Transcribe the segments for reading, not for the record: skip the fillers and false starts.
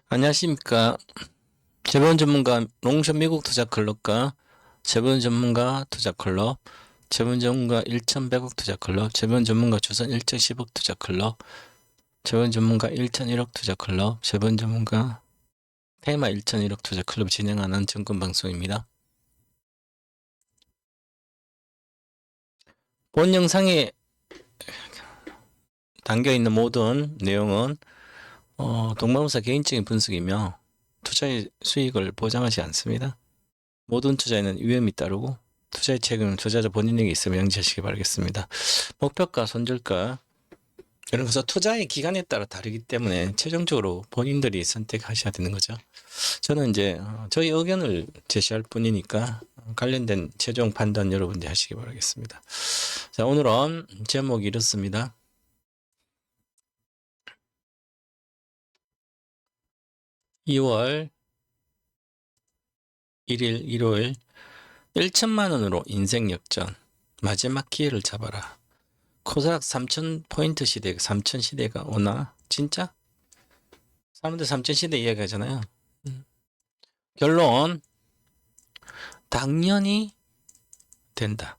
안녕하십니까. 재본 전문가 롱숏 미국 투자 클럽과 재본 전문가 투자 클럽, 재본 전문가 1100억 투자 클럽, 재본 전문가 주선 1.10억 투자 클럽, 재본 전문가 1.1억 투자 클럽, 재본 전문가 테마 1.1억 투자 클럽 진행하는 증권 방송입니다. 본 영상에 담겨 있는 모든 내용은 동방문사 개인적인 분석이며 투자의 수익을 보장하지 않습니다. 모든 투자에는 위험이 따르고 투자의 책임은 투자자 본인에게 있음을 명시하시기 바라겠습니다. 목표가, 손절가 이런 것은 투자의 기간에 따라 다르기 때문에 최종적으로 본인들이 선택하셔야 되는 거죠. 저는 이제 저희 의견을 제시할 뿐이니까 관련된 최종 판단 여러분들이 하시기 바라겠습니다. 자, 오늘은 제목이 이렇습니다. (2월 1일) 일요일 1천만 원으로 인생 역전 마지막 기회를 잡아라. 코스닥 3000포인트 시대, 3000 시대가 오나? 진짜? 사람들 3000 시대 이야기하잖아요. 결론, 당연히 된다.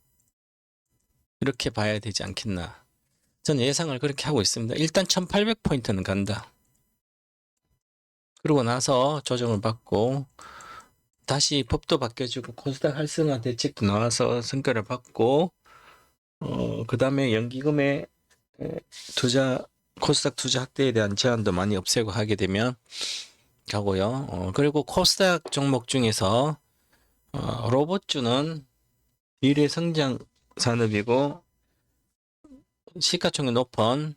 이렇게 봐야 되지 않겠나. 저는 예상을 그렇게 하고 있습니다. 일단 1800포인트는 간다. 그러고 나서 조정을 받고 다시 법도 바뀌어주고 코스닥 활성화 대책도 나와서 성과를 받고 그 다음에 연기금의 투자 코스닥 투자 확대에 대한 제한도 많이 없애고 하게 되면 가고요. 그리고 코스닥 종목 중에서 로봇주는 미래 성장 산업이고 시가총액 높은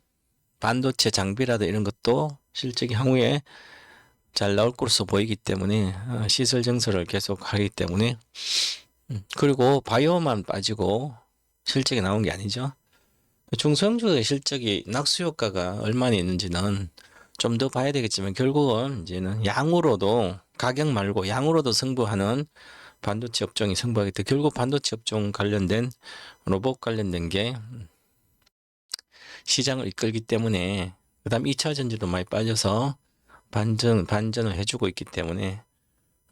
반도체 장비라든 이런 것도 실적이 향후에 잘 나올 것으로 보이기 때문에 시설 증설을 계속 하기 때문에 그리고 바이오만 빠지고 실적이 나온 게 아니죠. 중소형주의 실적이 낙수 효과가 얼마나 있는지는 좀 더 봐야 되겠지만 결국은 이제는 양으로도 가격 말고 양으로도 승부하는 반도체 업종이 승부하기 때문에 결국 반도체 업종 관련된 로봇 관련된 게 시장을 이끌기 때문에 그 다음 2차 전지도 많이 빠져서 반전을 해주고 있기 때문에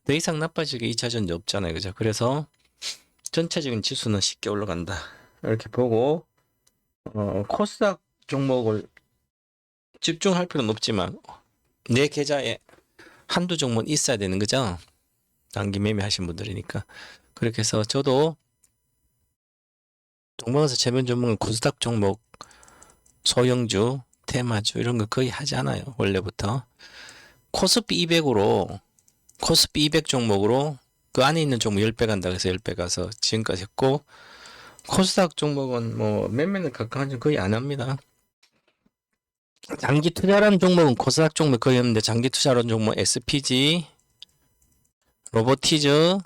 더 이상 나빠지게 2차 전지 없잖아요. 그죠? 그래서 전체적인 지수는 쉽게 올라간다. 이렇게 보고 코스닥 종목을 집중할 필요는 없지만 내 계좌에 한두 종목은 있어야 되는 거죠. 단기 매매 하신 분들이니까. 그렇게 해서 저도 동방에서 재면 전문은 코스닥 종목, 소형주, 테마주 이런 거 거의 하지 않아요. 원래부터. 코스피 200으로 코스피 200 종목으로 그 안에 있는 종목 10배 간다 그래서 10배 가서 지금까지 했고 코스닥 종목은 뭐 매매는 가까운 중 거의 안 합니다. 장기 투자라는 종목은 코스닥 종목 거의 없는데 장기 투자라는 종목 SPG, 로보티즈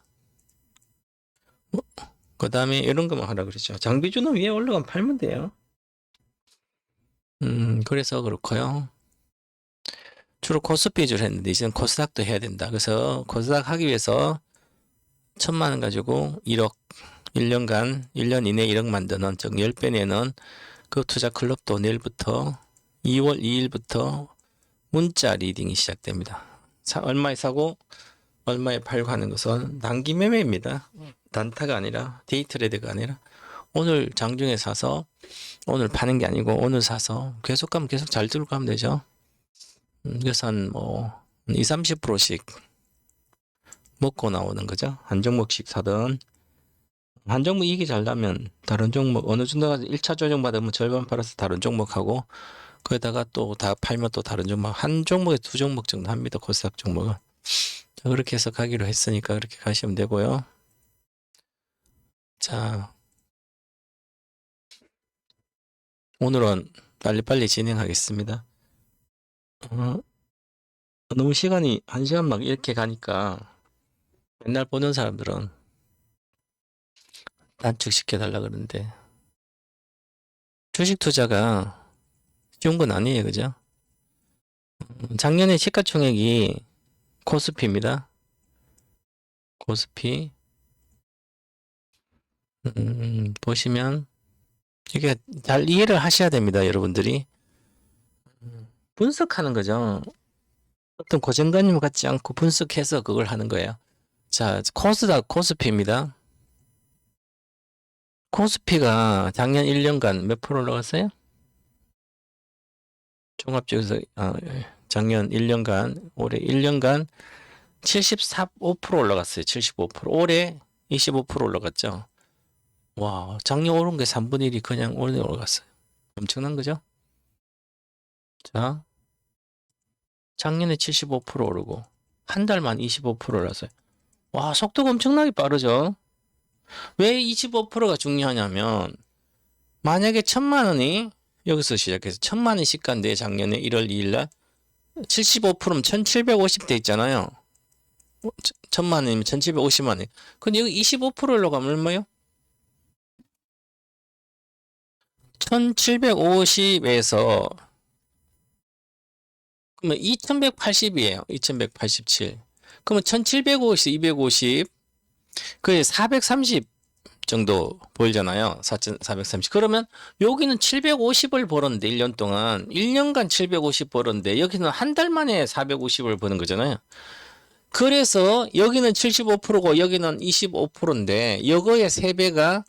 그 다음에 이런 거만 하라 그러죠. 장비주는 위에 올라가면 팔면 돼요. 그래서 그렇고요. 주로 코스피 위주로 했는데 이제는 코스닥도 해야 된다. 그래서 코스닥 하기 위해서 1000만 원 가지고 1억 1년간 1년 이내 1억 만드는 즉 10배 내는 그 투자 클럽도 내일부터 2월 2일부터 문자 리딩이 시작됩니다. 얼마에 사고 얼마에 팔고 하는 것은 단기 매매입니다. 단타가 아니라 데이트레이드가 아니라 오늘 장중에 사서 오늘 파는 게 아니고 오늘 사서 계속 가면 계속 잘 들고 가면 되죠. 그래서 한 뭐 20, 30%씩 먹고 나오는 거죠. 한 종목씩 사든 한 종목 이익이 잘 나면 다른 종목 어느 정도 1차 조정 받으면 절반 팔아서 다른 종목하고 거기다가 또 다 팔면 또 다른 종목 한 종목에 두 종목 정도 합니다. 코스닥 종목은. 자, 그렇게 해서 가기로 했으니까 그렇게 가시면 되고요. 자, 오늘은 빨리빨리 진행하겠습니다. 너무 시간이 1시간 막 이렇게 가니까 맨날 보는 사람들은 단축시켜달라 그러는데 주식 투자가 쉬운 건 아니에요. 그죠? 작년에 시가총액이 코스피입니다. 코스피 보시면 이게 잘 이해를 하셔야 됩니다. 여러분들이 분석하는 거죠. 어떤 고정관념 갖지 않고 분석해서 그걸 하는 거예요. 자, 코스닥 코스피입니다. 코스피가 작년 1년간 몇 프로 올라갔어요? 종합적에서 작년 1년간 올해 1년간 75% 올라갔어요. 75%. 올해 25% 올라갔죠. 와, 작년 오른 게 3분의 1이 그냥 올해 올라갔어요. 엄청난 거죠? 자, 작년에 75% 오르고 한 달만 25% 올랐어요. 와, 속도가 엄청나게 빠르죠? 왜 25%가 중요하냐면 만약에 1,000만 원이 여기서 시작해서 1,000만 원 시가인데 작년에 1월 2일 날 75%면 1,750돼 있잖아요. 1,000만 원이면 1,750만 원. 근데 여기 25%로 가면 얼마요? 1,750에서 그러면 2,180이에요. 2,187. 그러면 1,750, 250, 그게 430 정도 보이잖아요. 4,430. 그러면 여기는 750을 벌었는데 1년 동안 1년간 750 벌었는데 여기는 한 달 만에 450을 버는 거잖아요. 그래서 여기는 75%고 여기는 25%인데 이거의 3배가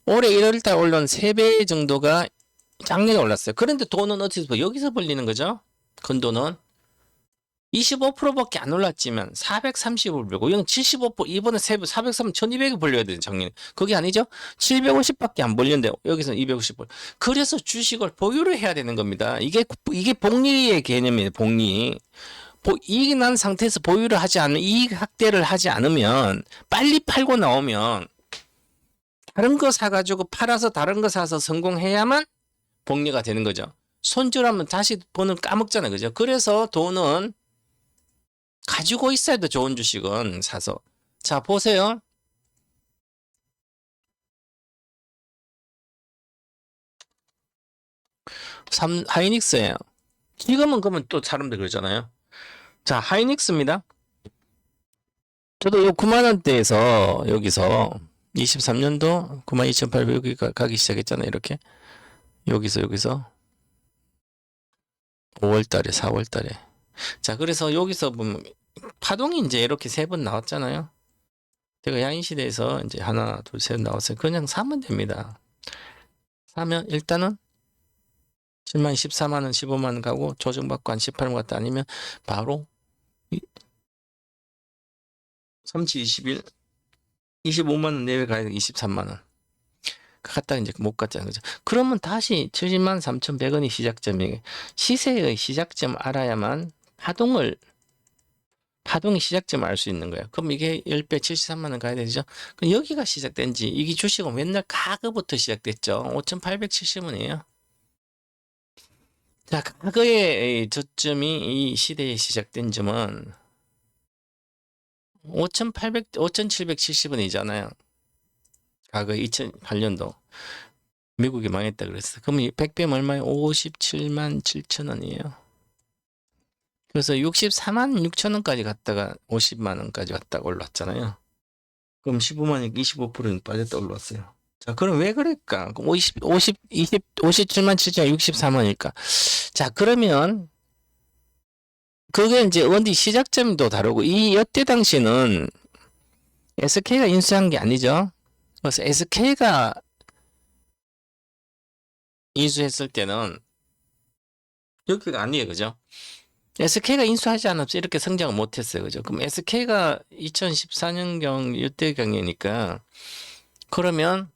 올해 1월달 올라온 3배 정도가 작년에 올랐어요. 그런데 돈은 어디서 여기서 벌리는 거죠? 건 돈은 25%밖에 안 올랐지만 430을 벌고 여기 75% 이번에 3배 430 1200을 벌려야 되는 작년에 그게 아니죠? 750밖에 안 벌렸는데 여기서는 250 벌. 그래서 주식을 보유를 해야 되는 겁니다. 이게 복리의 개념이에요. 복리. 이익이 난 상태에서 보유를 하지 않으면 이익 확대를 하지 않으면 빨리 팔고 나오면 다른 거 사가지고 팔아서 다른 거 사서 성공해야만 복리가 되는 거죠. 손절하면 다시 돈을 까먹잖아요. 그죠? 그래서 돈은 가지고 있어야 돼. 좋은 주식은 사서. 자, 보세요. 하이닉스예요. 지금은 그러면 또 사람들 그러잖아요. 자, 하이닉스입니다. 저도 요 9만 원대에서 여기서 23년도 92,800 여기 가기 시작했잖아요. 이렇게. 여기서 5월 달에 4월 달에. 자, 그래서 여기서 보면 파동이 이제 이렇게 3번 나왔잖아요. 제가 야인시대에서 이제 하나, 둘, 셋 나왔어요. 그냥 사면 됩니다. 사면 일단은 7만 14만 원, 15만 원 가고 조정받고 한 18만 원 갔다 아니면 바로 3치 20일 25만 원 내외 가야 돼. 23만 원. 갔다가 이제 못 갔잖아요. 그죠? 그러면 다시 70만 3,100원이 시작점이에요. 시세의 시작점 알아야만 파동의 시작점을 알 수 있는 거예요. 그럼 이게 10배 73만 원 가야 되죠? 그럼 여기가 시작된지 이게 주식은 맨날 가그부터 시작됐죠. 5,870원이에요. 자, 과거의 저점이 이 시대에 시작된 점은 5,770원이잖아요. 과거 2008년도 미국이 망했다 그랬어. 그럼 100배면 얼마예요? 57만 7천 원이에요. 그래서 64만 6천 원까지 갔다가 50만 원까지 갔다가 올랐잖아요. 그럼 15만 원 25%는 빠졌다 올랐어요. 자, 그럼 왜 그럴까? 그럼 57만 7천 64만이니까. 자, 그러면 그게 이제 어디 시작점도 다르고 이 이때 당시는 SK가 인수한 게 아니죠. 그래서 SK가 인수했을 때는 여기가 아니에요. 그죠? SK가 인수하지 않았어 이렇게 성장을 못했어요. 그죠? 그럼 SK가 2014년경 이때경이니까 그러면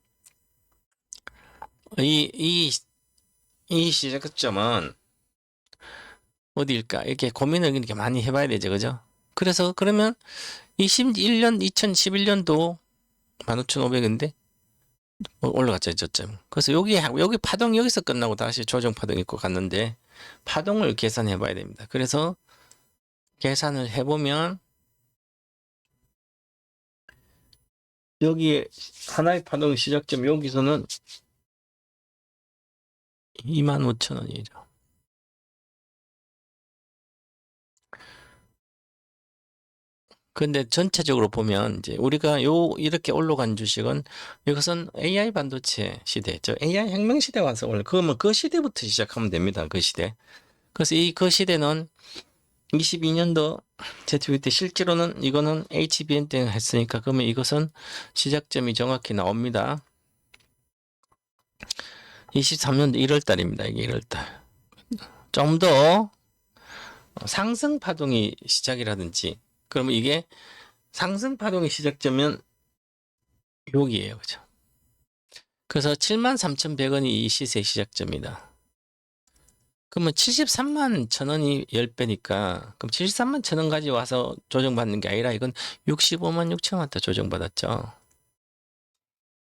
이 시작점은 어디일까? 이렇게 고민을 이렇게 많이 해봐야 되죠. 그죠? 그래서 그러면 2011년도 15,500인데 올라갔죠. 저점. 그래서 여기 파동 여기서 끝나고 다시 조정 파동 있고 갔는데 파동을 계산해 봐야 됩니다. 그래서 계산을 해보면 여기 하나의 파동 시작점 여기서는 25,000원이죠. 근데 전체적으로 보면 이제 우리가 이렇게 올라간 주식은 이것은 AI 반도체 시대, AI 혁명 시대 와서 그러면 그 시대부터 시작하면 됩니다. 그 시대. 그래서 그 시대는 22년도 ZB 때 실제로는 이거는 HBN 때 했으니까 그러면 이것은 시작점이 정확히 나옵니다. 23년도 1월 달입니다. 이게 1월 달. 좀 더 상승 파동이 시작이라든지 그러면 이게 상승 파동이 시작되면 여기에요. 그죠? 그래서 73,100원이 이 시세 시작점이다. 그러면 73만 1,000원이 10배니까 그럼 73만 1,000원까지 와서 조정받는 게 아니라 이건 65만 6천원한테 조정받았죠.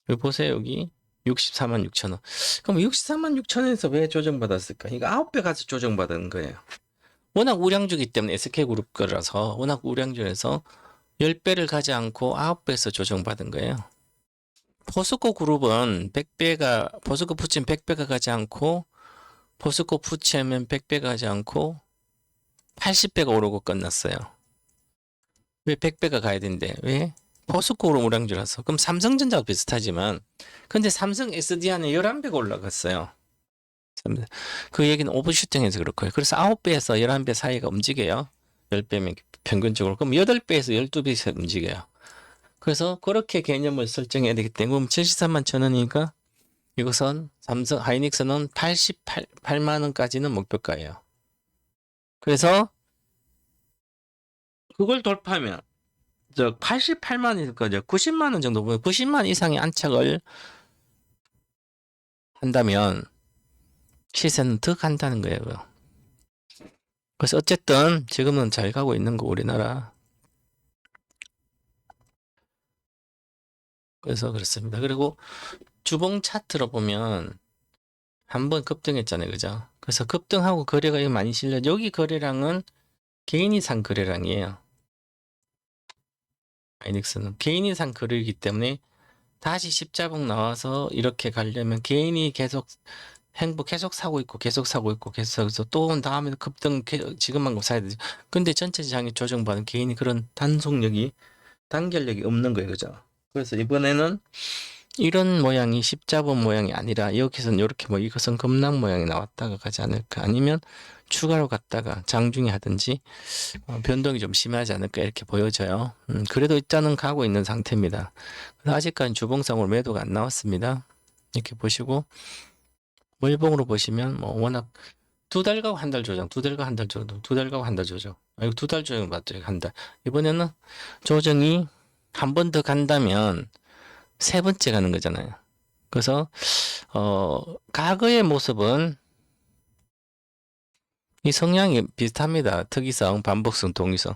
여기 보세요. 여기 64만 6천원. 그럼 64만 6천원에서 왜 조정받았을까? 이거 9배 가서 조정받은 거예요. 워낙 우량주기 때문에 SK그룹 거라서 워낙 우량주에서 10배를 가지 않고 9배에서 조정받은 거예요. 포스코 그룹은 100배가 포스코 푸치는 100배가 가지 않고 포스코 푸치하면 100배가 가지 않고 80배가 오르고 끝났어요. 왜 100배가 가야 된대? 왜? 포스코 그룹 우량주라서. 그럼 삼성전자도 비슷하지만 근데 삼성 SDI는 11배가 올라갔어요. 그 얘기는 오버슈팅해서 그렇고요. 그래서 9배에서 11배 사이가 움직여요. 10배면 평균적으로. 그럼 8배에서 12배에서 움직여요. 그래서 그렇게 개념을 설정해야 되기 때문에 73만 1,000원이니까 이것은 삼성 하이닉스는 88만 원까지는 목표가예요. 그래서 그걸 돌파하면 88만 원일 거죠. 90만 원 정도 보면 90만 이상의 안착을 한다면 시세는 더 간다는 거예요. 그래서 어쨌든 지금은 잘 가고 있는 거 우리나라. 그래서 그렇습니다. 그리고 주봉 차트로 보면 한번 급등했잖아요. 그죠? 그래서 급등하고 거래가 많이 실려. 여기 거래량은 개인이 산 거래량이에요. 하이닉스는 개인이 산 거래이기 때문에 다시 십자봉 나와서 이렇게 가려면 개인이 계속 계속 사고 있고 계속 사고 있고 계속 사고 있어 또 온 다음에 급등 지금만 사야 되죠. 근데 전체 시장이 조정받은 개인이 그런 단속력이 단결력이 없는 거예요. 그죠? 그래서 이번에는 이런 모양이 십자본 모양이 아니라 여기서는 이렇게 뭐 이것은 급락 모양이 나왔다가 가지 않을까 아니면 추가로 갔다가 장중에 하든지 변동이 좀 심하지 않을까 이렇게 보여져요. 그래도 일단은 가고 있는 상태입니다. 아직까지 주봉상으로 매도가 안 나왔습니다. 이렇게 보시고 월봉으로 보시면 뭐 워낙 두 달 가고 한 달 조정, 두 달 가고 한 달 조정, 두 달 가고 한 달 조정. 이거 두 달 조정 맞죠? 한 달. 이번에는 조정이 한 번 더 간다면 세 번째 가는 거잖아요. 그래서 과거의 모습은 이 성향이 비슷합니다. 특이성, 반복성, 동의성.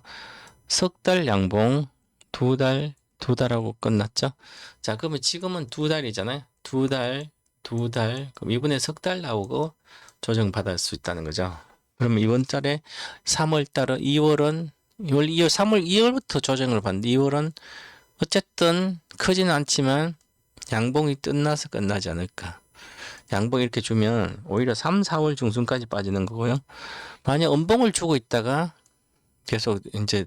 석 달 양봉, 두 달하고 끝났죠. 자, 그러면 지금은 두 달이잖아요. 두 달. 그럼 이번에 석 달 나오고 조정받을 수 있다는 거죠. 그러면 이번 달에 3월 달은 2월은 2월, 3월, 2월부터 조정을 받는데 2월은 어쨌든 크지는 않지만 양봉이 끝나서 끝나지 않을까. 양봉 이렇게 주면 오히려 3, 4월 중순까지 빠지는 거고요. 만약 음봉을 주고 있다가 계속 이제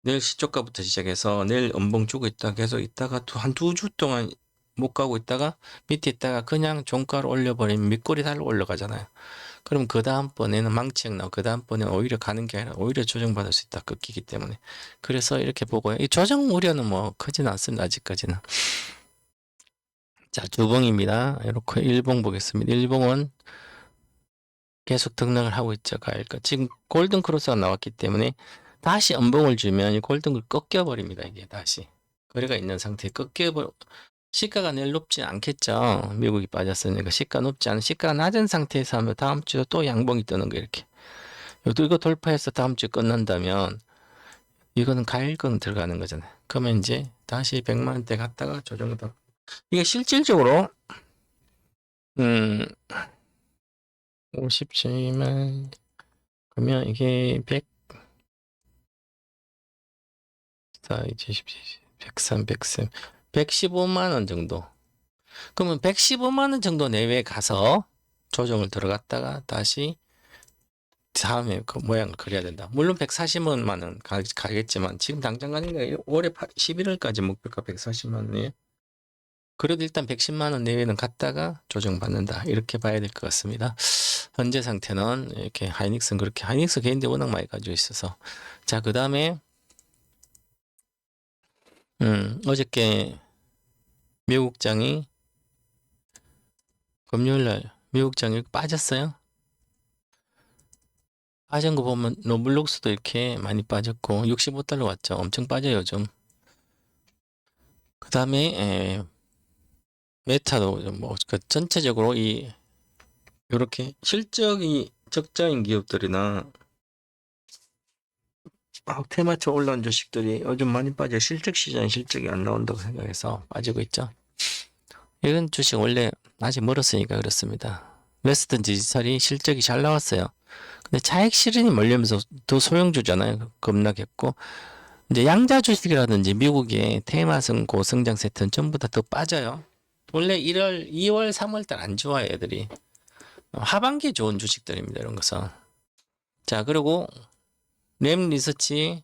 내일 시초가부터 시작해서 내일 음봉 주고 있다가 계속 있다가 한 두 주 동안 못 가고 있다가 밑에 있다가 그냥 종가를 올려버리면 밑꼬리 달로 올라가잖아요. 그럼 그 다음번에는 망치형 나오고 그 다음번에는 오히려 가는 게 아니라 오히려 조정받을 수 있다. 꺾이기 때문에. 그래서 이렇게 보고요. 이 조정 우려는 뭐 크지는 않습니다. 아직까지는. 자, 주봉입니다. 이렇게 일봉 보겠습니다. 일봉은 계속 등락을 하고 있죠. 가일까. 지금 골든 크로스가 나왔기 때문에 다시 음봉을 주면 이 골든을 꺾여버립니다. 이게 다시. 거래가 있는 상태에 시가가 내일 높지 않겠죠. 미국이 빠졌으니까 시가 높지 않은 시가가 낮은 상태에서 하면 다음 주에 또 양봉이 뜨는 거 이렇게. 이거 돌파해서 다음 주에 끝난다면 이거는 가일권 들어가는 거잖아요. 그러면 이제 다시 100만 원대 갔다가 조정받고 이게 실질적으로 57만 그러면 이게 100 103, 103, 115만 원 정도. 그러면 115만 원 정도 내외에 가서 조정을 들어갔다가 다시 다음에 그 모양을 그려야 된다. 물론 140만 원 가겠지만 지금 당장 가는 게 올해 11월까지 목표가 140만 원이에요. 그래도 일단 110만 원 내외는 갔다가 조정받는다. 이렇게 봐야 될 것 같습니다. 현재 상태는 이렇게 하이닉스는 그렇게 하이닉스 개인들 워낙 많이 가지고 있어서. 자, 그 다음에 어저께 미국장이 금요일날 미국장이 빠졌어요. 빠진 거 보면 로블록스도 이렇게 많이 빠졌고 65달러 왔죠. 엄청 빠져요 요즘. 그 다음에 메타도 그 전체적으로 이렇게 실적이 적자인 기업들이나 테마초 올라온 주식들이 요즘 많이 빠져 실적 시장 실적이 안 나온다고 생각해서 빠지고 있죠. 이런 주식 원래 아직 멀었으니까 그렇습니다. 웨스턴 디지털이 실적이 잘 나왔어요. 근데 차익 실현이 몰리면서 더 소형주잖아요. 급락했고 이제 양자 주식이라든지 미국의 테마성 고성장 세트는 전부 다 더 빠져요. 원래 1월, 2월, 3월 달 안 좋아요, 애들이. 하반기에 좋은 주식들입니다, 이런 것은. 자, 그리고 램 리서치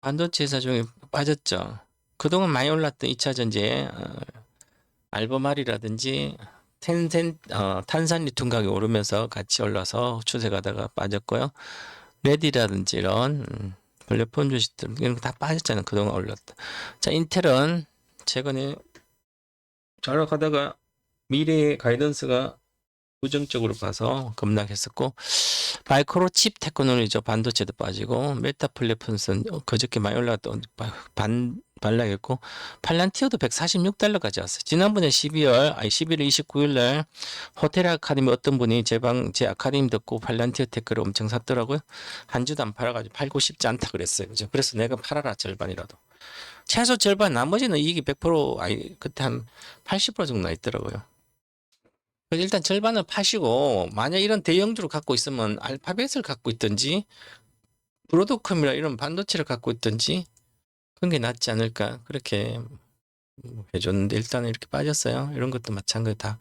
반도체 회사 중에 빠졌죠. 그동안 많이 올랐던 2차 전지에 알버말이라든지 탄산 리튬 가격이 오르면서 같이 올라서 추세 가다가 빠졌고요. 레디라든지 이런 플랫폼 주식들 이런 거 다 빠졌잖아요. 그동안 올랐다. 자, 인텔은 최근에 잘 가다가 미래의 가이던스가 부정적으로 봐서 급락했었고 마이크로칩 테크놀로지죠. 반도체도 빠지고 메타 플랫폼은 그저께 많이 올라갔던 반락했고 팔란티어도 146달러까지 왔어요. 지난번에 11월 29일 날 호텔 아카데미 어떤 분이 제 아카데미 듣고 팔란티어 테크를 엄청 샀더라고요. 한 주도 안 팔아가지고 팔고 싶지 않다 그랬어요. 그죠? 그래서 내가 팔아라 절반이라도. 최소 절반 나머지는 이익이 100% 그때 한 80% 정도 나 있더라고요. 일단 절반을 파시고 만약 이런 대형주를 갖고 있으면 알파벳을 갖고 있든지 브로드컴이나 이런 반도체를 갖고 있든지 그런 게 낫지 않을까 그렇게 해줬는데 일단은 이렇게 빠졌어요. 이런 것도 마찬가지 다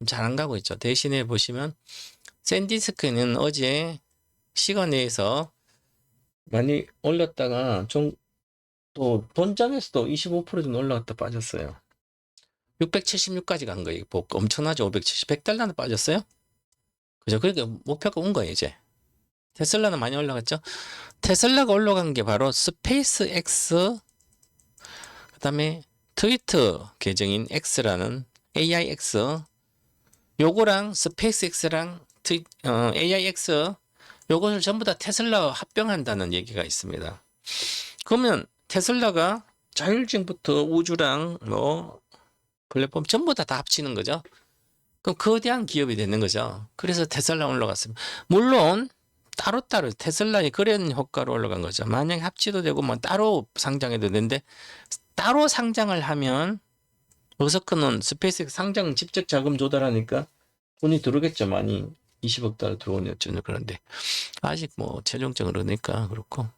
잘 안 가고 있죠. 대신에 보시면 샌디스크는 어제 시간 내에서 많이 올렸다가 좀 또 본장에서도 25% 정도 올라갔다 빠졌어요. 676까지 간 거예요. 엄청나죠. 570, 100달러나 빠졌어요. 그죠? 그러니까 목표가 온 거예요, 이제. 테슬라는 많이 올라갔죠. 테슬라가 올라간 게 바로 스페이스 X, 그 다음에 트위터 계정인 X라는 AIX, 요거랑 스페이스 X랑 AIX, 요것을 전부 다 테슬라와 합병한다는 얘기가 있습니다. 그러면 테슬라가 자율주행부터 우주랑 플랫폼 전부 다 합치는 거죠. 그럼 거대한 기업이 되는 거죠. 그래서 테슬라 올라갔습니다. 물론 따로따로 테슬라의 그런 효과로 올라간 거죠. 만약에 합치도 되고 뭐 따로 상장해도 되는데 따로 상장을 하면 머스크는 스페이스X 상장 직접 자금 조달하니까 돈이 들어오겠죠. 많이 20억 달러 들어오겠죠. 그런데 아직 뭐 최종적으로 그러니까 그렇고.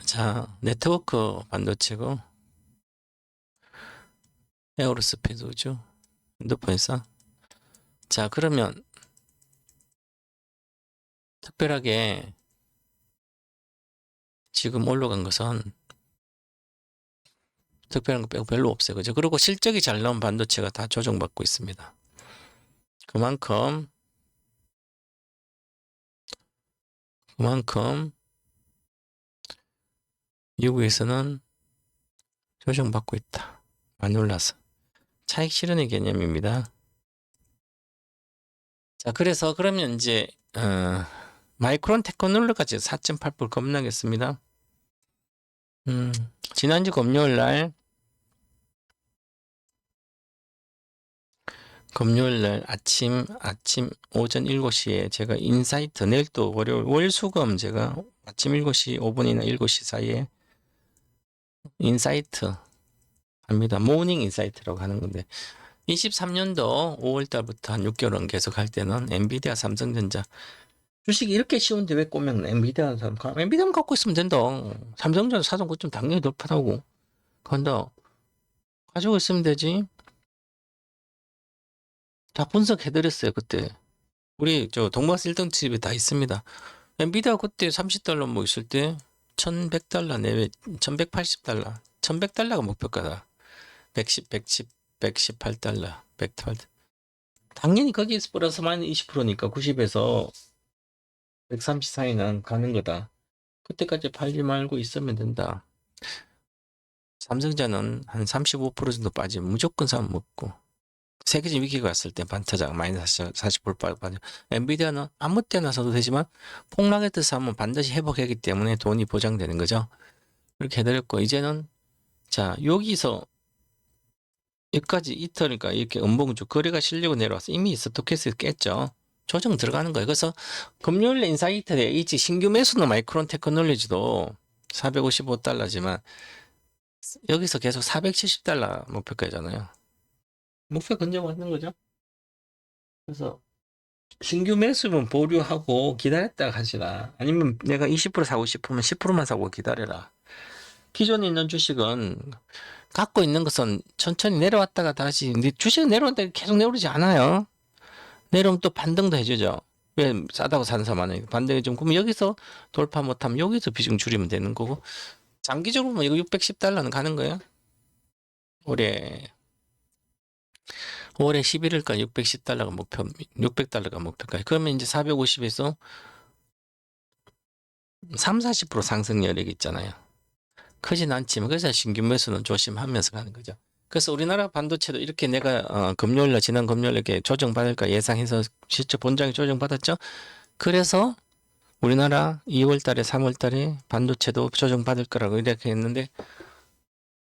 자, 네트워크 반도체고 에어로스페이스죠. 핸드폰에서. 자, 그러면 특별하게 지금 올라간 것은 특별한 거 빼고 별로 없어요. 그죠? 그리고 실적이 잘 나온 반도체가 다 조정받고 있습니다. 그만큼 미국에서는 조정받고 있다. 많이 올라서. 차익 실현의 개념입니다. 자, 그래서 그러면 이제 마이크론 테크놀로지까지 4.8% 급락했습니다. 지난주 금요일 날 아침 오전 7시에 제가 인사이트 내일 또 월수금 제가 아침 7시 5분이나 7시 사이에 인사이트 합니다. 모닝 인사이트라고 하는 건데 23년도 5월달부터 한 6개월은 계속 할 때는 엔비디아, 삼성전자 주식이 이렇게 쉬운데 왜 꼬면 엔비디아만 갖고 있으면 된다. 삼성전자 사전 고점 당연히 돌파하고 간다. 가지고 있으면 되지. 다 분석해드렸어요 그때. 우리 저 동방스 1등 집에 다 있습니다. 엔비디아 그때 30달러 뭐 있을 때 1100달러 내외 1180달러 1100달러가 목표가다. 110, 118달러 108달러 당연히 거기에서 플러스 마이너스 20%니까 90에서 130 사이는 가는 거다. 그때까지 팔지 말고 있으면 된다. 삼성전자는 한 35% 정도 빠지면 무조건 사면 먹고, 세계적 위기가 왔을 때 반타작 마이너스 40% 빠져. 엔비디아는 아무 때나 사도 되지만 폭락했듯 사면 반드시 회복하기 때문에 돈이 보장되는 거죠. 이렇게 해드렸고, 이제는 자 여기서 여기까지 이터니까 이렇게 음봉주 거래가 실리고 내려와서 이미 스토캐스에서 깼죠. 조정 들어가는 거예요. 그래서 금요일 인사이트에 있지 신규 매수는 마이크론 테크놀로지도 455달러지만 여기서 계속 470달러 목표가잖아요. 목표 근접하고 있는 거죠. 그래서 신규 매수면 보류하고 기다렸다가 가시라. 아니면 내가 20% 사고 싶으면 10%만 사고 기다려라. 기존에 있는 주식은 갖고 있는 것은 천천히 내려왔다가 다시 근데 주식은 내려온다 계속 내려오지 않아요. 내려오면 또 반등도 해주죠. 왜 싸다고 사는 사람은 반등이 좀 그럼 여기서 돌파 못하면 여기서 비중 줄이면 되는 거고 장기적으로 뭐 이거 610달러는 가는 거예요. 올해 11월까지 610달러가 목표 600달러가 목표까지 그러면 이제 450에서 3-40% 상승 여력이 있잖아요. 크진 않지만 그래서 신규 매수는 조심하면서 가는 거죠. 그래서 우리나라 반도체도 이렇게 내가 금요일날 지난 금요일에 이렇게 조정받을까 예상해서 실제 본장이 조정받았죠. 그래서 우리나라 2월달에 3월달에 반도체도 조정받을 거라고 이렇게 했는데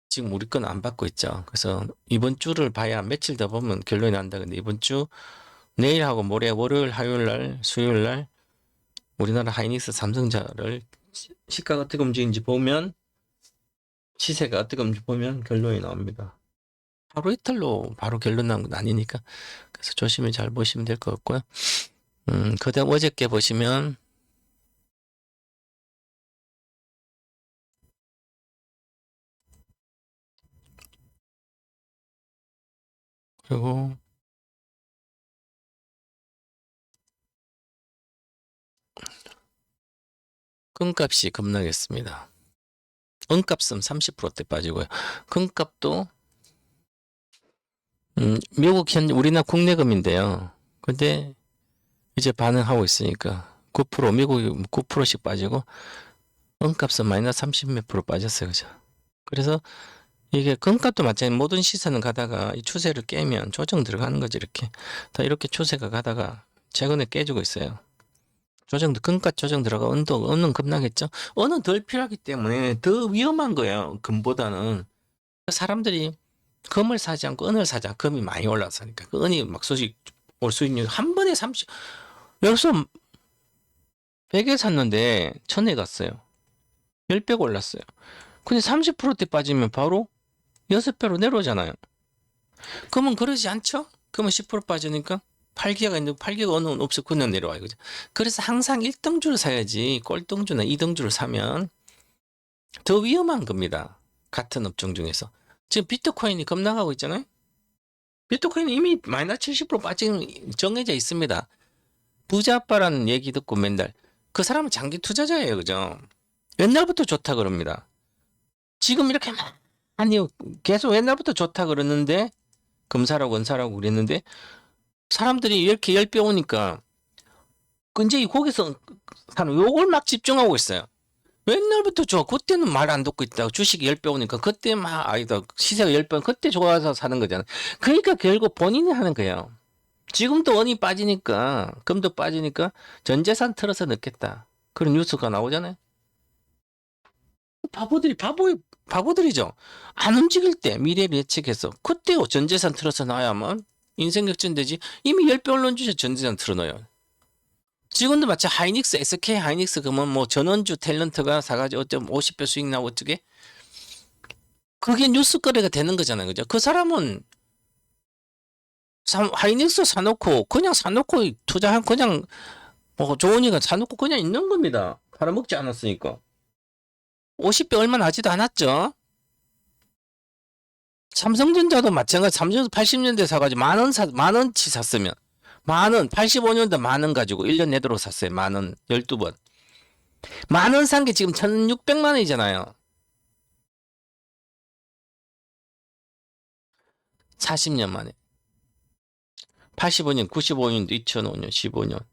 지금 우리 건 안 받고 있죠. 그래서 이번 주를 봐야 며칠 더 보면 결론이 난다. 근데 이번 주 내일하고 모레 월요일, 화요일날, 수요일날 우리나라 하이닉스 삼성전자를 시가가 어떻게 움직이는지 보면 시세가 어떻게 움직이는지 보면 결론이 나옵니다. 하루 이틀로 바로 결론 나온 건 아니니까 그래서 조심히 잘 보시면 될 것 같고요. 그다음 어저께 보시면 그리고 금값이 급락했습니다. 은값은 30%대 빠지고요. 금값도 미국 현 우리나라 국내금인데요. 근데 이제 반응하고 있으니까 9% 미국이 9%씩 빠지고 은값은 마이너스 30 몇 프로 빠졌어요. 그죠? 그래서 이게 금값도 마찬가지 모든 시세는 가다가 이 추세를 깨면 조정 들어가는 거지 이렇게 다 이렇게 추세가 가다가 최근에 깨지고 있어요. 조정 금값 조정 들어가 은은 급락했죠. 은은 덜 필요하기 때문에 더 위험한 거예요. 금보다는 사람들이 금을 사지 않고 은을 사자. 금이 많이 올라서니까 그 은이 막 소식 올 수 있는 한 번에 30 여기서 100에 샀는데 1000에 갔어요. 10배가 올랐어요. 근데 30%대 빠지면 바로 6배로 내려오잖아요. 그러면 그러지 않죠? 그러면 10% 빠지니까 8기가 있는데 8기가 어느 없어 그냥 내려와요. 그죠? 그래서 항상 1등주를 사야지 꼴등주나 2등주를 사면 더 위험한 겁니다. 같은 업종 중에서. 지금 비트코인이 급락하고 있잖아요. 비트코인은 이미 마이너스 70% 빠지는 정해져 있습니다. 부자 아빠라는 얘기 듣고 맨날 그 사람은 장기 투자자예요. 그죠? 옛날부터 좋다 그럽니다. 지금 이렇게 많이 계속 옛날부터 좋다 그러는데 금사라고 은사라고 그랬는데 사람들이 이렇게 10배 오니까 이제 거기서 사는 요걸 막 집중하고 있어요. 옛날부터 좋아. 그때는 말 안 듣고 있다고 주식이 10배 오니까 그때 막 아니다 시세가 10배 그때 좋아서 사는 거잖아. 그러니까 결국 본인이 하는 거예요. 지금도 원이 빠지니까 금도 빠지니까 전재산 틀어서 넣겠다. 그런 뉴스가 나오잖아요. 바보들이죠. 안 움직일 때 미래를 예측해서 그때 전재산 틀어서 놔야만 인생 역전되지. 이미 10배 올른 주제 전재산 틀어놔요. 지금도 마치 하이닉스, SK 하이닉스 그러면 뭐 전원주 탤런트가 사가지고 어쩌면 50배 수익 나고 어떻게 그게 뉴스 거래가 되는 거잖아요. 그죠? 그 사람은 하이닉스 사놓고 그냥 사놓고 투자한 그냥 뭐 좋으니까 사놓고 그냥 있는 겁니다. 팔아먹지 않았으니까. 50배 얼마 나지도 않았죠. 삼성전자도 마찬가지. 삼성전자 80년대 사가지고 만원치 샀으면 만원 85년대 만원 가지고 1년 내도록 샀어요. 만원 12번. 만원 산 게 지금 1600만 원이잖아요. 40년 만에. 85년, 95년도 2005년, 15년,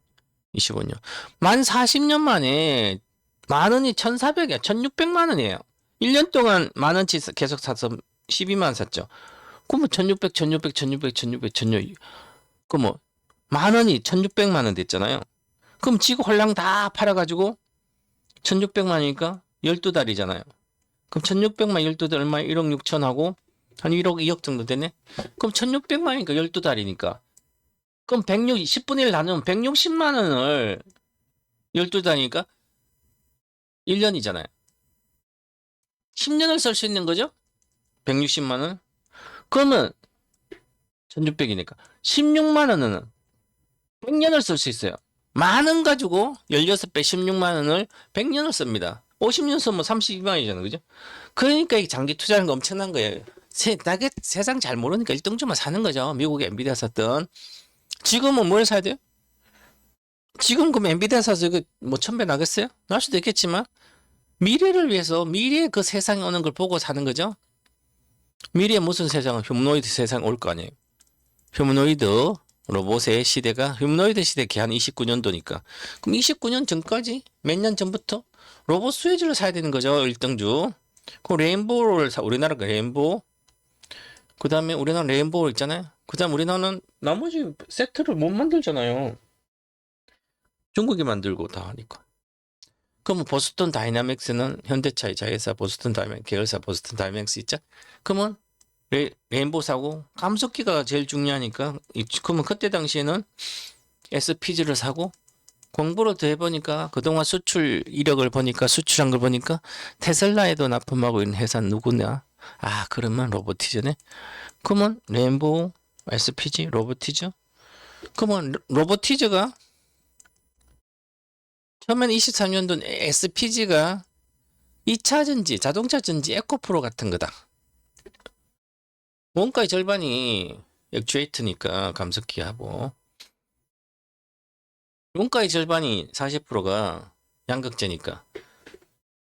25년. 만 40년 만에 만 원이 1,400이야. 1,600만 원이에요. 1년 동안 만 원치 계속 사서 12만 샀죠. 그럼 1,600, 1,600, 1,600, 1,600, 1,600. 그럼 만 원이 1,600만 원 됐잖아요. 그럼 지구 홀랑 다 팔아가지고 1,600만 원이니까 12달이잖아요. 그럼 1,600만 12달 얼마에 1억 6천하고 한 1억 2억 정도 되네. 그럼 1,600만이니까 12달이니까. 그럼 10분의 1 나누면 160만 원을 12달이니까 1년이잖아요. 10년을 쓸 수 있는 거죠? 160만 원. 그러면 1,600이니까 16만 원은 100년을 쓸 수 있어요. 만 원 가지고 16배 16만 원을 100년을 씁니다. 50년 쓰면 32만 원이잖아요. 그죠? 그러니까 이 장기 투자하는 거 엄청난 거예요. 세상 잘 모르니까 1등주만 사는 거죠. 미국에 엔비디아 샀던. 지금은 뭘 사야 돼요? 지금 그럼 엔비디아 사서 이거 뭐 1,000배 나겠어요? 날 수도 있겠지만 미래를 위해서 미래의 그 세상이 오는 걸 보고 사는 거죠. 미래에 무슨 세상은 휴머노이드 세상 올 거 아니에요. 휴머노이드 로봇의 시대가 휴머노이드 시대 기한 29년도니까 그럼 29년 전까지 몇 년 전부터 로봇 수혜주를 사야 되는 거죠. 1등주. 그 레인보우를 우리나라 레인보우. 그 다음에 우리나라 레인보우 있잖아요. 그 다음 우리나라는 나머지 세트를 못 만들잖아요. 중국이 만들고 다 하니까. 그러면 보스턴 다이나믹스는 현대차의 자회사 보스턴 다이나믹스 계열사 보스턴 다이나믹스 있죠? 그러면 레인보우 사고 감속기가 제일 중요하니까 그러면 그때 당시에는 SPG를 사고 공부를 더 해보니까 그동안 수출 이력을 보니까 수출한 걸 보니까 테슬라에도 납품하고 있는 회사는 누구냐? 아 그러면 로보티즈네. 그러면 레인보우 SPG 로보티즈. 그러면 로보티즈가 처음엔 23년도 SPG가 2차 전지 자동차 전지 에코프로 같은 거다. 원가의 절반이 액추에이트니까 감속기하고 원가의 절반이 40%가 양극재니까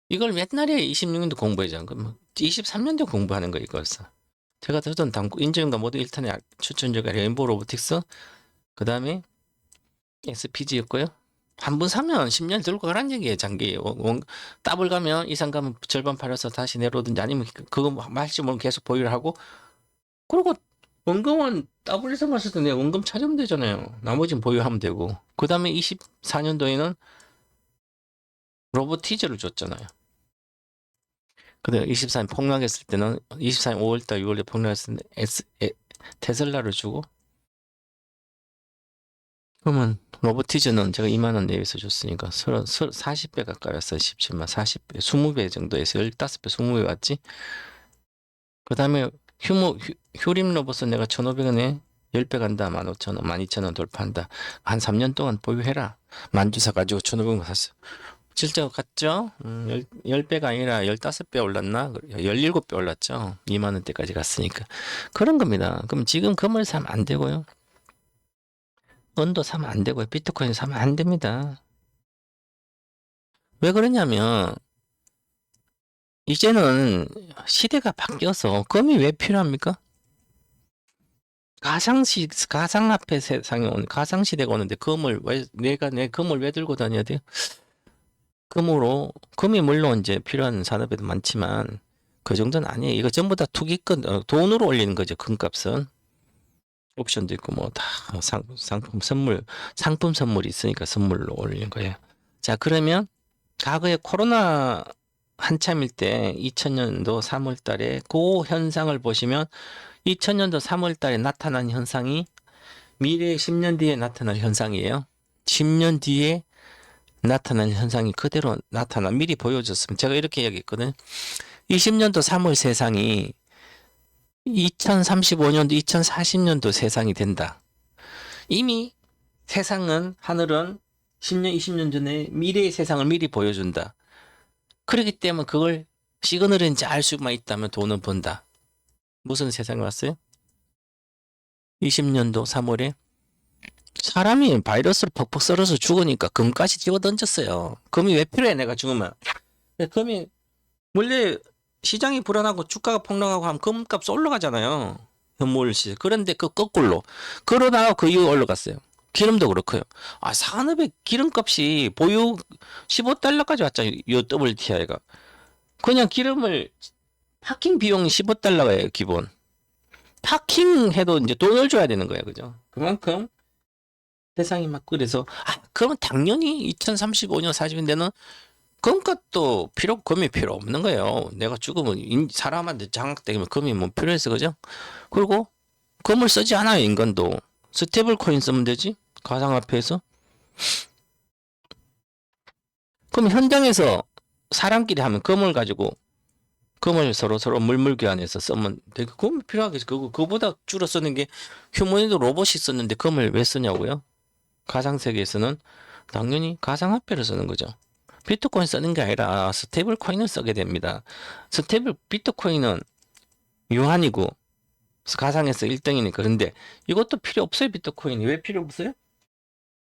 이걸 옛날에 26년도 공부했잖아. 그럼 23년도 공부하는 거 이거였어. 제가 듣던 인증과 모두 1탄에 추천주가 레인보우 로보틱스 그 다음에 SPG였고요. 한 번 사면 10년 들고 가란 얘기예요. 장기 더블 가면 이상 가면 절반 팔아서 다시 내려오든지 아니면 그거 말지 모르면 계속 보유를 하고 그리고 원금은 더블에서 마실 때 원금 찾으면 되잖아요. 나머지는 보유하면 되고 그 다음에 24년도에는 로보티즈를 줬잖아요. 근데 24년 폭락했을 때는 24년 5월달 6월에 폭락했을 때 테슬라를 주고 그러면 로보티즈는 제가 2만 원 내에서 줬으니까 40배 가까이 왔어요. 17만 40배 20배 정도에서 15배 20배 왔지. 그 다음에 휴림 로봇은 내가 1,500원에 10배 간다. 15,000원 12,000원 돌파한다. 한 3년 동안 보유해라. 만주 사가지고 1,500원 샀어요. 실제 갔죠? 10배가 아니라 15배 올랐나? 17배 올랐죠. 2만 원대까지 갔으니까. 그런 겁니다. 그럼 지금 금을 사면 안 되고요. 은도 사면 안 되고요. 비트코인 사면 안 됩니다. 왜 그러냐면 이제는 시대가 바뀌어서 금이 왜 필요합니까? 가상화폐 세상에 오는 가상시대가 오는데 내가 내 금을 왜 들고 다녀야 돼요? 금이 물론 이제 필요한 산업에도 많지만 그 정도는 아니에요. 이거 전부 다 투기권, 돈으로 올리는 거죠. 금값은. 옵션도 있고 뭐 다 상품 선물이 있으니까 선물로 올리는 거예요. 자, 그러면 과거에 코로나 한참일 때 2000년도 3월 달에 그 현상을 보시면 2000년도 3월 달에 나타난 현상이 미래 10년 뒤에 나타날 현상이에요. 10년 뒤에 나타난 현상이 그대로 미리 보여줬으면 제가 이렇게 얘기했거든요. 20년도 3월 세상이 2035년도, 2040년도 세상이 된다. 이미 하늘은 10년, 20년 전에 미래의 세상을 미리 보여준다. 그렇기 때문에 그걸 시그널인지 알 수만 있다면 돈을 번다. 무슨 세상이 왔어요? 20년도 3월에 사람이 바이러스를 퍽퍽 썰어서 죽으니까 금까지 집어 던졌어요. 금이 왜 필요해 내가 죽으면. 금이 원래 시장이 불안하고 주가가 폭락하고 하면 금값 올라가잖아요. 현물 시세. 그런데 그 거꾸로 그러다가 그 이후 올라갔어요. 기름도 그렇고요. 아, 산업의 기름값이 보유 15달러까지 왔잖아요. 요 WTI가. 그냥 기름을 파킹 비용 15달러예요, 기본. 파킹 해도 이제 돈을 줘야 되는 거예요. 그죠? 그만큼 세상이 막 그래서 그러면 당연히 2035년 40인데는 금값도 금이 필요 없는 거예요. 내가 죽으면 사람한테 장악되면 금이 뭐 필요해서 그죠? 그리고 금을 쓰지 않아요, 인간도. 스테이블 코인 쓰면 되지? 가상화폐에서. 그럼 현장에서 사람끼리 하면 금을 가지고 금을 서로 물물 교환해서 쓰면 되게 금이 필요하겠지. 그거보다 줄여 쓰는 게 휴머니드 로봇이 썼는데 금을 왜 쓰냐고요? 가상 세계에서는 당연히 가상화폐를 쓰는 거죠. 비트코인 쓰는 게 아니라 스테이블 코인을 쓰게 됩니다. 비트코인은 유한이고 가상에서 1등이니까. 그런데 이것도 필요 없어요. 비트코인이 왜 필요 없어요?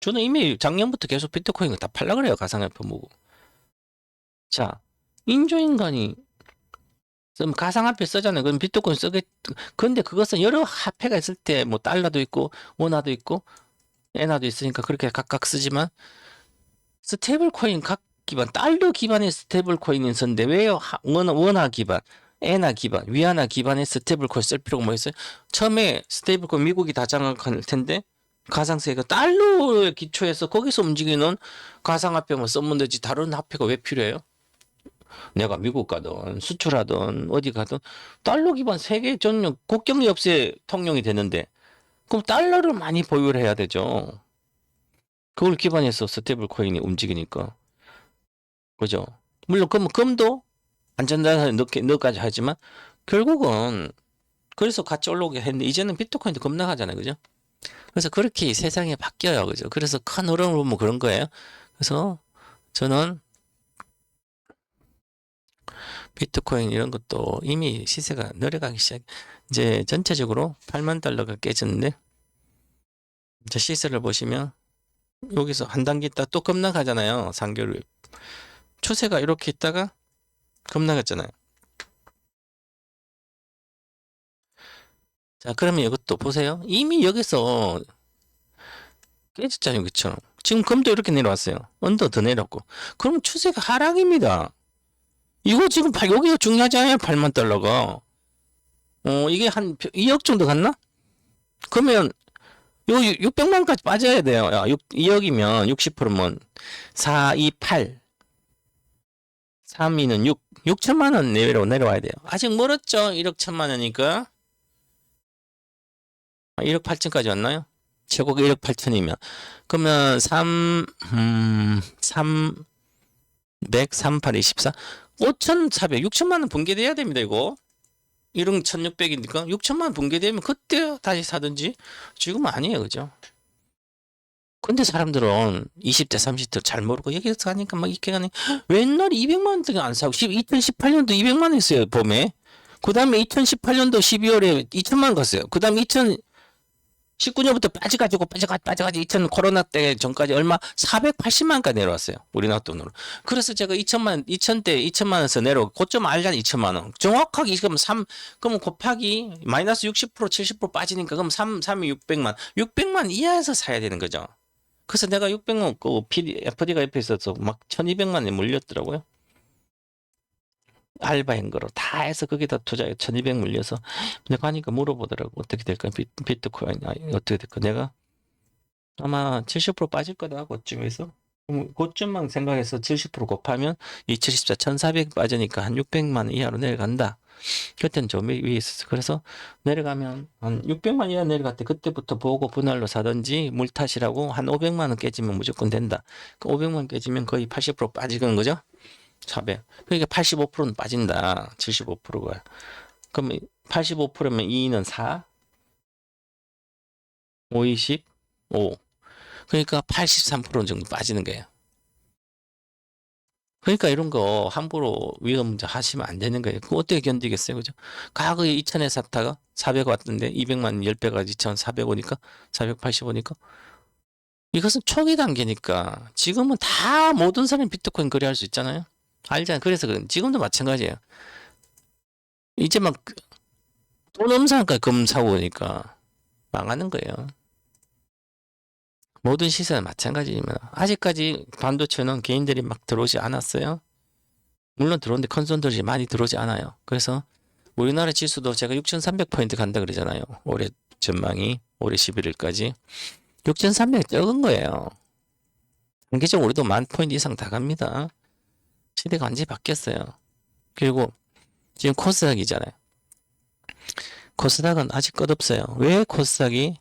저는 이미 작년부터 계속 비트코인을 다 팔라 그래요. 가상화폐 보고. 자, 인조인간이 가상화폐 쓰잖아요. 그럼 비트코인 쓰겠. 근데 그것은 여러 화폐가 있을 때 뭐 달러도 있고 원화도 있고 엔화도 있으니까 그렇게 각각 쓰지만 스테이블 코인 각 기반 달러 기반의 스테이블 코인이 있었는데 왜 원화 기반, 엔화 기반, 위안화 기반의 스테이블 코인 쓸 필요가 뭐 있어요? 처음에 스테이블 코인 미국이 다 장악할 텐데 가상세계가 달러에 기초해서 거기서 움직이는 가상화폐만 쓰면 되지 다른 화폐가 왜 필요해요? 내가 미국 가든 수출하든 어디 가든 달러 기반 세계 전용 국경이 없이 통용이 되는데 그럼 달러를 많이 보유를 해야 되죠. 그걸 기반해서 스테이블 코인이 움직이니까. 그죠? 물론 금도 안전자산에 넣기까지 하지만 결국은 그래서 같이 올라오게 했는데 이제는 비트코인도 급락하잖아요. 그죠? 그래서 그렇게 세상이 바뀌어요. 그죠? 그래서 큰 흐름을 보면 그런 거예요. 그래서 저는 비트코인 이런 것도 이미 시세가 내려가기 이제 전체적으로 8만 달러가 깨졌는데 이제 시세를 보시면 여기서 한 단계 있다 또 급락하잖아요. 3개월 추세가 이렇게 있다가 급락했잖아요. 자, 그러면 이것도 보세요. 이미 여기서 깨졌잖아요. 그쵸? 지금 금도 이렇게 내려왔어요. 언더 더 내렸고. 그럼 추세가 하락입니다. 이거 지금 여기가 중요하지 않아요? 8만 달러가. 이게 한 2억 정도 갔나? 그러면 요 600만까지 빠져야 돼요. 야, 2억이면 60%면 4, 2, 8. 3, 2는 6. 6천만 원 내외로 내려와야 돼요. 아직 멀었죠? 1억 1천만 원이니까. 1억 8천까지 왔나요? 최고가 1억 8천이면. 그러면 300, 38, 24. 5,400, 6천만 원 붕괴돼야 됩니다, 이거. 1억 1,600이니까 6천만 원 붕괴되면 그때 다시 사든지. 지금은 아니에요, 그죠? 근데 사람들은 20대, 30대 잘 모르고 여기서 가니까 막 이렇게 가니 옛날에 200만 원대가 안 사고 2018년도 200만 원 했어요, 봄에. 그 다음에 2018년도 12월에 2천만 원 갔어요. 그 다음에 2019년부터 빠져가지고 2000 코로나 때 전까지 얼마 480만 원까지 내려왔어요. 우리나라 돈으로. 그래서 제가 2천만 원에서 내려오고 고점 알잖아 2천만 원. 정확하게 그럼 곱하기 마이너스 60% 70% 빠지니까 그럼 3이 600만. 600만 이하에서 사야 되는 거죠. 그래서 내가 600만 FD가 옆에 있어서 막 1200만에 물렸더라고요. 알바인 거로 다 해서 거기다 투자해 1200 물려서 내가 하니까 물어보더라고. 어떻게 될까? 비트코인 어떻게 될까? 내가 아마 70% 빠질 거다 고점에서. 고점만 생각해서 70% 곱하면 2014 1400 빠지니까 한 600만 원 이하로 내려간다. 그때는 좀 위에 있었어. 그래서 내려가면 한 600만 이하 내려갈 때 그때부터 보고 분할로 사든지 물탓이라고 한 500만 원 깨지면 무조건 된다. 그 500만 깨지면 거의 80% 빠지는 거죠. 400. 그러니까 85%는 빠진다. 75%가. 그럼 85%면 2는 4, 5, 20, 5. 그러니까 83% 정도 빠지는 거예요. 그러니까 이런 거 함부로 위험 하시면 안 되는 거예요. 그거 어떻게 견디겠어요? 그죠? 과거에 2000에 샀다가 400 왔던데 200만 10배가 2400 오니까 480 오니까 이것은 초기 단계니까 지금은 다 모든 사람이 비트코인 거래할 수 있잖아요. 알잖아요. 그래서 지금도 마찬가지예요. 이제 막 돈 없으니까 금 사고 오니까 망하는 거예요. 모든 시세는 마찬가지입니다. 아직까지 반도체는 개인들이 막 들어오지 않았어요. 물론 들어오는데 큰 손들이 많이 들어오지 않아요. 그래서 우리나라 지수도 제가 6,300포인트 간다 그러잖아요. 올해 전망이 올해 11일까지 6,300 적은 거예요. 단기적으로 우리도 10,000포인트 이상 다 갑니다. 시대가 완전히 바뀌었어요. 그리고 지금 코스닥이잖아요. 코스닥은 아직 끝없어요. 왜 코스닥이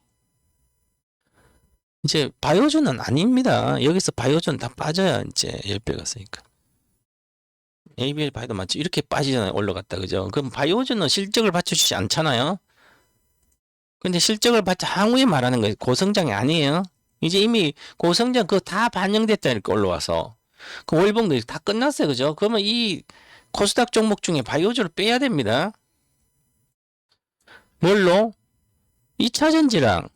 이제 바이오주는 아닙니다. 여기서 바이오주는 다 빠져야 이제 10배 갔으니까. ABL 바이도 맞죠? 이렇게 빠지잖아요. 올라갔다. 그죠? 그럼 바이오주는 실적을 받쳐주지 않잖아요. 근데 실적을 받자 항우에 말하는 거예요. 고성장이 아니에요. 이제 이미 고성장 그거 다 반영됐다 이렇게 올라와서. 그 월봉도 다 끝났어요. 그죠? 그러면 이 코스닥 종목 중에 바이오주를 빼야 됩니다. 뭘로? 2차전지랑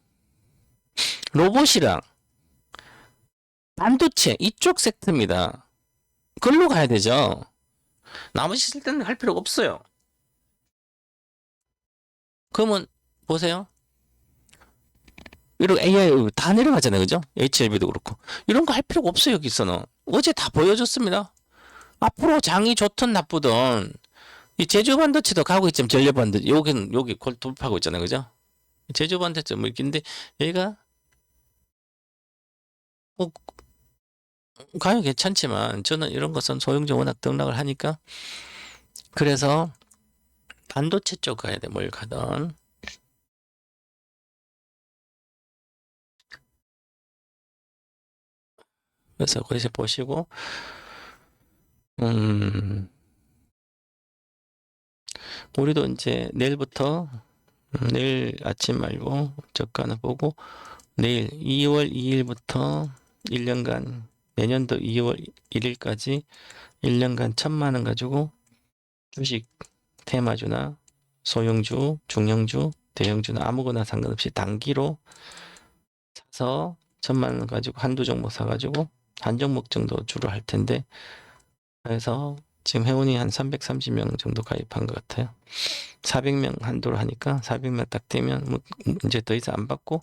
로봇이랑 반도체 이쪽 섹터입니다. 그걸로 가야 되죠. 나머지 쓸 때는 할 필요가 없어요. 그러면 보세요. 이런 AI 다 내려가잖아요. 그죠? HLB도 그렇고. 이런 거 할 필요가 없어요. 여기서는. 어제 다 보여줬습니다. 앞으로 장이 좋든 나쁘든 이 제주 반도체도 가고 있지만 전력 반도체 여기 골 돌파하고 있잖아요. 그죠? 제주 반도체 뭐 있긴데 얘가 뭐 가요 괜찮지만 저는 이런 것은 소형주 워낙 등락을 하니까 그래서 반도체 쪽 가야 돼. 뭘 가든. 그래서 거기서 보시고 우리도 이제 내일부터 내일 아침 말고 저가는 보고 내일 2월 2일부터 1년간 내년도 2월 1일까지 1년간 1,000만 원 가지고 주식 테마주나 소형주, 중형주, 대형주나 아무거나 상관없이 단기로 사서 1,000만 원 가지고 한두 종목 사가지고 한 종목 정도 주로 할 텐데 그래서 지금 회원이 한 330명 정도 가입한 것 같아요. 400명 한도로 하니까 400명 딱 되면 뭐 이제 더 이상 안 받고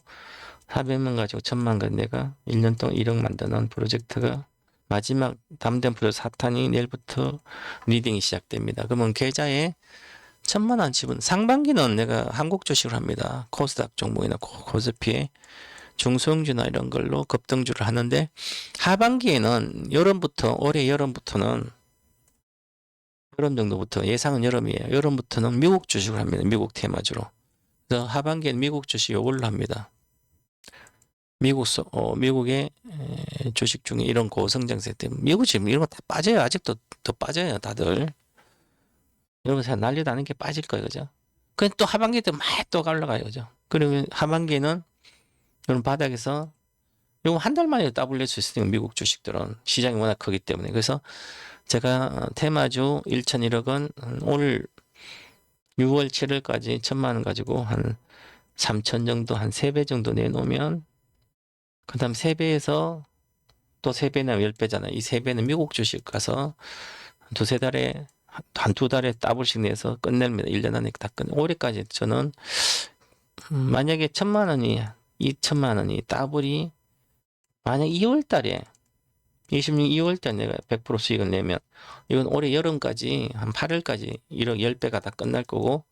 400명 가지고 1,000만 원 내가 1년 동안 1억 만드는 프로젝트가 마지막 담대한 프로젝트 4탄이 내일부터 리딩이 시작됩니다. 그러면 계좌에 1,000만 원 지분 상반기는 내가 한국 주식을 합니다. 코스닥 종목이나 코스피에 중소형주나 이런 걸로 급등주를 하는데 하반기에는 여름부터 올해 여름부터는 여름 정도부터 예상은 여름이에요. 여름부터는 미국 주식을 합니다. 미국 테마주로. 그래서 하반기에는 미국 주식 이걸로 합니다. 미국의 주식 중에 이런 고성장세 때문에 미국 지금 이런 거 다 빠져요. 아직도 더 빠져요. 다들. 여러분 잘 난리도 아닌 게 빠질 거예요. 그죠? 그럼 또 하반기 때 막 또 올라가요. 그죠? 그러면 하반기에는 이런 바닥에서 이거 한 달 만에 더블 수 있으니까 미국 주식들은 시장이 워낙 크기 때문에 그래서 제가 테마주 1,001억 원 오늘 6월 7일까지 1,000만 원 가지고 한 3천 정도 한 3배 정도 내놓으면 그 다음 3배에서 또 3배나 10배잖아요. 이 3배는 미국 주식 가서 두세 달에 한두 달에 더블씩 내서 끝냅니다. 1년 안에 다 끝내. 올해까지 저는 만약에 1,000만 원이 2,000만 원이 더블이 만약 2월 달에 26 2월 달 내가 100% 수익을 내면 이건 올해 여름까지 한 8월까지 1억 10배가 다 끝날 거고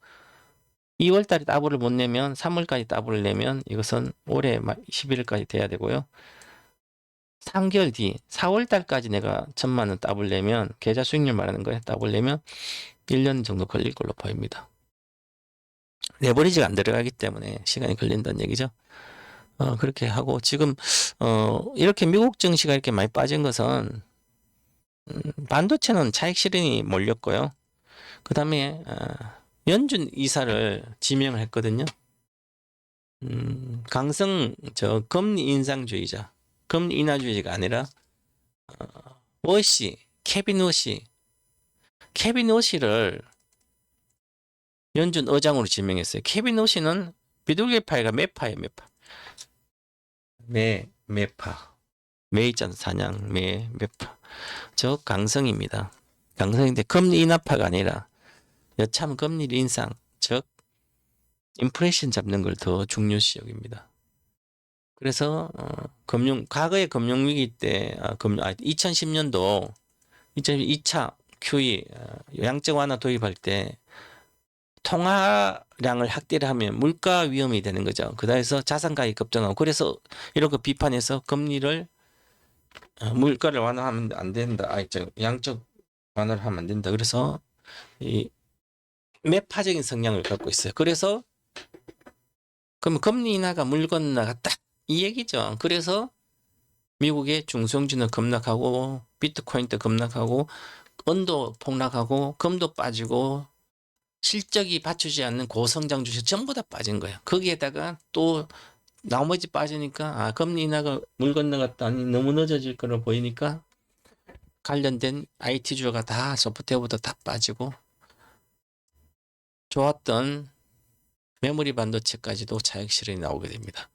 2월 달에 더블을 못 내면 3월까지 더블을 내면 이것은 올해 11월까지 돼야 되고요. 3개월 뒤 4월 달까지 내가 1,000만 원 더블 내면 계좌 수익률 말하는 거예요. 더블 내면 1년 정도 걸릴 걸로 보입니다. 레버리지가 안 들어가기 때문에 시간이 걸린다는 얘기죠. 그렇게 하고 지금 이렇게 미국 증시가 이렇게 많이 빠진 것은 반도체는 차익 실현이 몰렸고요. 그 다음에 연준 이사를 지명을 했거든요. 강성 금리 인상주의자, 금리 인하주의자가 아니라 워시, 케빈 워시를 연준 의장으로 지명했어요. 케빈 워시는 비둘기파이가 매파예요, 매파. 매파. 매 있잖아, 사냥, 매파. 저 강성입니다. 강성인데 금리 인하파가 아니라 여참 금리 인상, 즉 인플레이션 잡는 걸 더 중요시 여깁니다. 그래서 과거의 금융위기 때 2010년도 2차 QE 양적 완화 도입할 때 통화량을 확대를 하면 물가 위험이 되는 거죠. 그다음에서 자산 가격이 급등하고 그래서 이런 거 비판해서 금리를 물가를 완화하면 안 된다. 양적 완화를 하면 안 된다. 그래서 이 매파적인 성향을 갖고 있어요. 그래서 그럼 금리 인하가 물건 인하가 딱 이 얘기죠. 그래서 미국의 중성주는 급락하고 비트코인도 급락하고 원도 폭락하고 금도 빠지고 실적이 받쳐주지 않는 고성장 주식 전부 다 빠진 거예요. 거기에다가 또 나머지 빠지니까 금리 인하가 물 건너갔다니 너무 늦어질 거로 보이니까 관련된 IT 주가 다 소프트웨어부터 다 빠지고 좋았던 메모리 반도체까지도 차익 실현이 나오게 됩니다.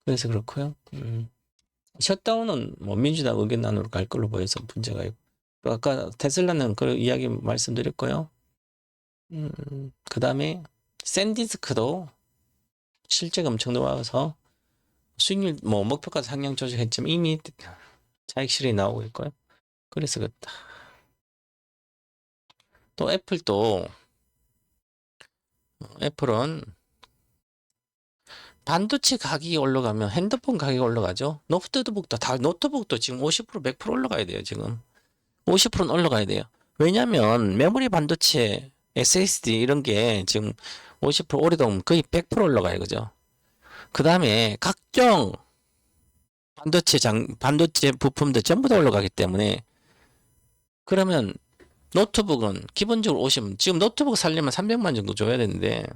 그래서 그렇고요. 셧다운은 뭐 민주당 의견안으로 갈 걸로 보여서 문제가 있고 아까 테슬라는 그 이야기 말씀드렸고요. 그 다음에 샌디스크도 실제가 엄청 나와서 수익률 뭐 목표가도 상향 조정했지만 이미 차익 실현이 나오고 있고요. 그래서 그렇다. 또 애플은 반도체 가격이 올라가면 핸드폰 가격이 올라가죠. 노트북도 지금 50% 100% 올라가야 돼요. 지금 50%는 올라가야 돼요. 왜냐하면 메모리 반도체 SSD 이런 게 지금 50% 오래되면 거의 100% 올라가요. 그죠? 그 다음에 각종 반도체 부품들 전부 다 올라가기 때문에 그러면 노트북은 기본적으로 오시면 지금 노트북 살려면 300만 정도 줘야 되는데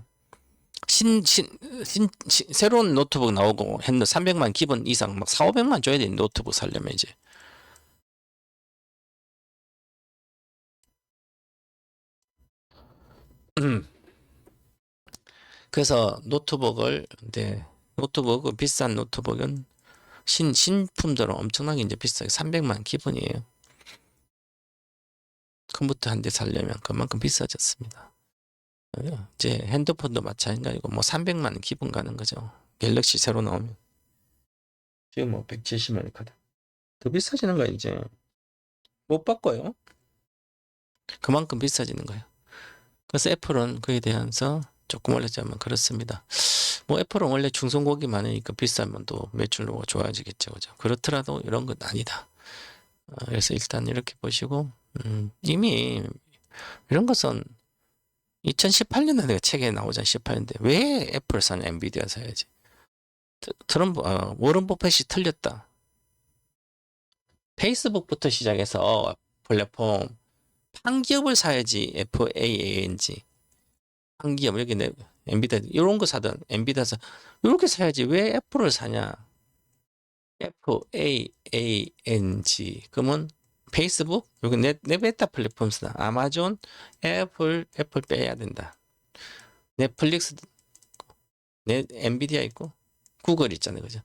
새로운 노트북 나오고 했는데 300만 기본 이상 막 4, 500만 줘야 되는 노트북 살려면 이제 그래서 노트북 비싼 노트북은 신품들은 엄청나게 이제 비싸게 300만 기본이에요. 컴퓨터 한 대 살려면 그만큼 비싸졌습니다. 이제 핸드폰도 마찬가지고 뭐 300만 기본 가는 거죠. 갤럭시 새로 나오면 지금 뭐 170만 카드 더 비싸지는 거야 이제 못 바꿔요. 그만큼 비싸지는 거예요. 그래서 애플은 그에 대해서 조금 올렸자면 그렇습니다. 뭐 애플은 원래 중소고기 많으니까 비싸면 또 매출로가 좋아지겠죠, 그죠? 그렇더라도 이런 건 아니다. 그래서 일단 이렇게 보시고 이미 이런 것은 2018년에 내가 책에 나오잖아. 18년인데 왜 애플 사냐 엔비디아 사야지. 워런 버핏이 틀렸다. 페이스북부터 시작해서 플랫폼 판기업을 사야지 FAANG 판기업 여기 엔비디아 이런 거 사든 엔비디아 이렇게 사야지 왜 애플을 사냐 FAANG 그러면 페이스북 여기 네베타 플랫폼 쓰나 아마존 애플 빼야 된다. 넷플릭스 엔비디아 있고 구글 있잖아요, 그죠?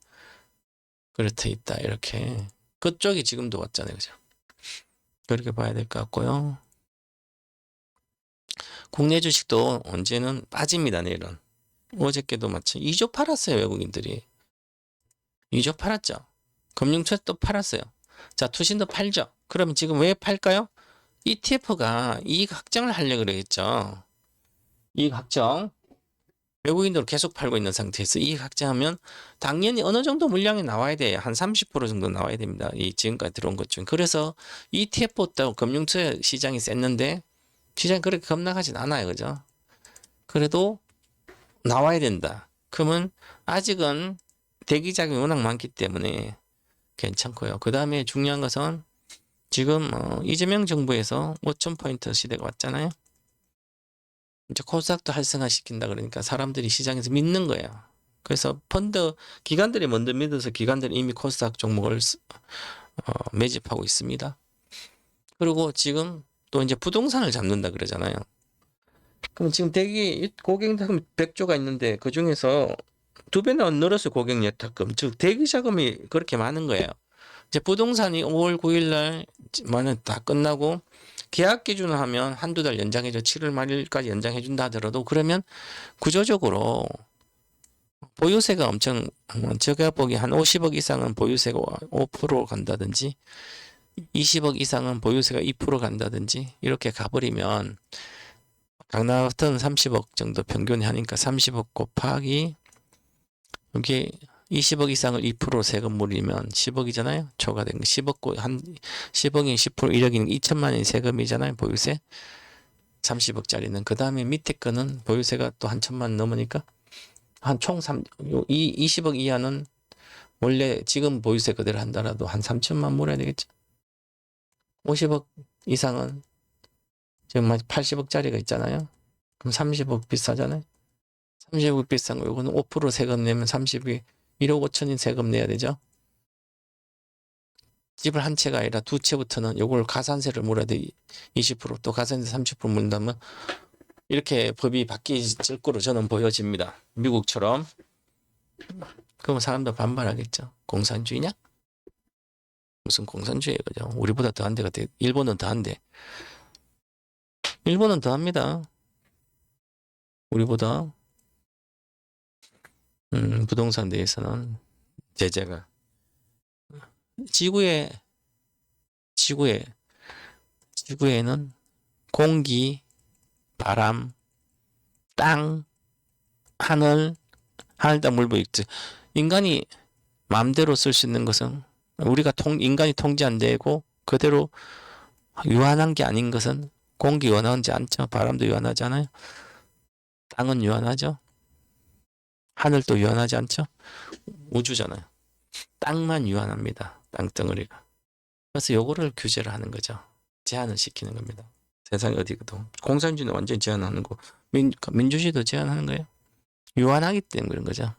그렇게 있다 이렇게 그쪽이 지금도 왔잖아요, 그죠? 그렇게 봐야 될 것 같고요. 국내 주식도 언제는 빠집니다, 내일은. 어저께도 마치 2조 팔았어요, 외국인들이. 2조 팔았죠. 금융채 또 팔았어요. 자, 투신도 팔죠. 그럼 지금 왜 팔까요? ETF가 이익 확정을 하려고 그러겠죠. 이익 확정. 외국인으로 계속 팔고 있는 상태에서 이익 확정하면 당연히 어느 정도 물량이 나와야 돼요. 한 30% 정도 나와야 됩니다. 이 지금까지 들어온 것 중. 그래서 ETF도 금융채 시장이 셌는데 시장이 그렇게 급락하진 않아요. 그죠? 그래도 나와야 된다. 그러면 아직은 대기 자금이 워낙 많기 때문에 괜찮고요. 그 다음에 중요한 것은 지금 이재명 정부에서 5,000포인트 시대가 왔잖아요. 이제 코스닥도 활성화시킨다 그러니까 사람들이 시장에서 믿는 거예요. 그래서 기관들이 먼저 믿어서 기관들이 이미 코스닥 종목을 매집하고 있습니다. 그리고 지금 또 이제 부동산을 잡는다 그러잖아요. 그럼 지금 고객 자금 100조가 있는데 그 중에서 2배나 늘었어요. 고객 예탁금. 즉 대기 자금이 그렇게 많은 거예요. 이제 부동산이 5월 9일 날만은 다 끝나고 계약 기준으로 하면 한두 달 연장해줘 7월 말일까지 연장해준다 하더라도 그러면 구조적으로 보유세가 엄청 제가 보기 한 50억 이상은 보유세가 5% 간다든지 20억 이상은 보유세가 2% 간다든지 이렇게 가버리면 강남 같은 30억 정도 평균이 하니까 30억 곱하기 여기 20억 이상을 2% 세금 물이면 10억이잖아요. 초과된 거 10억 한 10억이 10% 1억이면 2천만 원이 세금이잖아요. 보유세 30억짜리는 그 다음에 밑에 거는 보유세가 또 한 천만 원 넘으니까 한 총 20억 이하는 원래 지금 보유세 그대로 한다라도 한 3천만 물어야 되겠죠. 50억 이상은 지금 80억짜리가 있잖아요. 그럼 30억 비싸잖아요. 30억 비싼 거 이거는 5% 세금 내면 30이 1억 5천인 세금 내야 되죠. 집을 한 채가 아니라 두 채부터는 요걸 가산세를 물어야 돼. 20% 또 가산세 30% 물다면 이렇게 법이 바뀌질 거로 저는 보여집니다. 미국처럼. 그럼 사람들 반발하겠죠. 공산주의냐? 무슨 공산주의예요, 그죠? 우리보다 더한 데가 일본은 더한데. 일본은 더합니다. 우리보다. 부동산 대해서는 제재가 지구에는 공기, 바람, 땅, 하늘, 땅 물도 있지. 인간이 마음대로 쓸 수 있는 것은 우리가 인간이 통제 안 되고 그대로 유한한 게 아닌 것은 공기 유한하지 않죠. 바람도 유한하잖아요. 땅은 유한하죠. 하늘도 유한하지 않죠. 우주잖아요. 땅만 유한합니다. 땅덩어리가. 그래서 요거를 규제를 하는 거죠. 제한을 시키는 겁니다. 세상에 어디도. 공산주의는 완전히 제한하는 거. 민주주의도 제한하는 거예요. 유한하기 때문에 그런 거죠.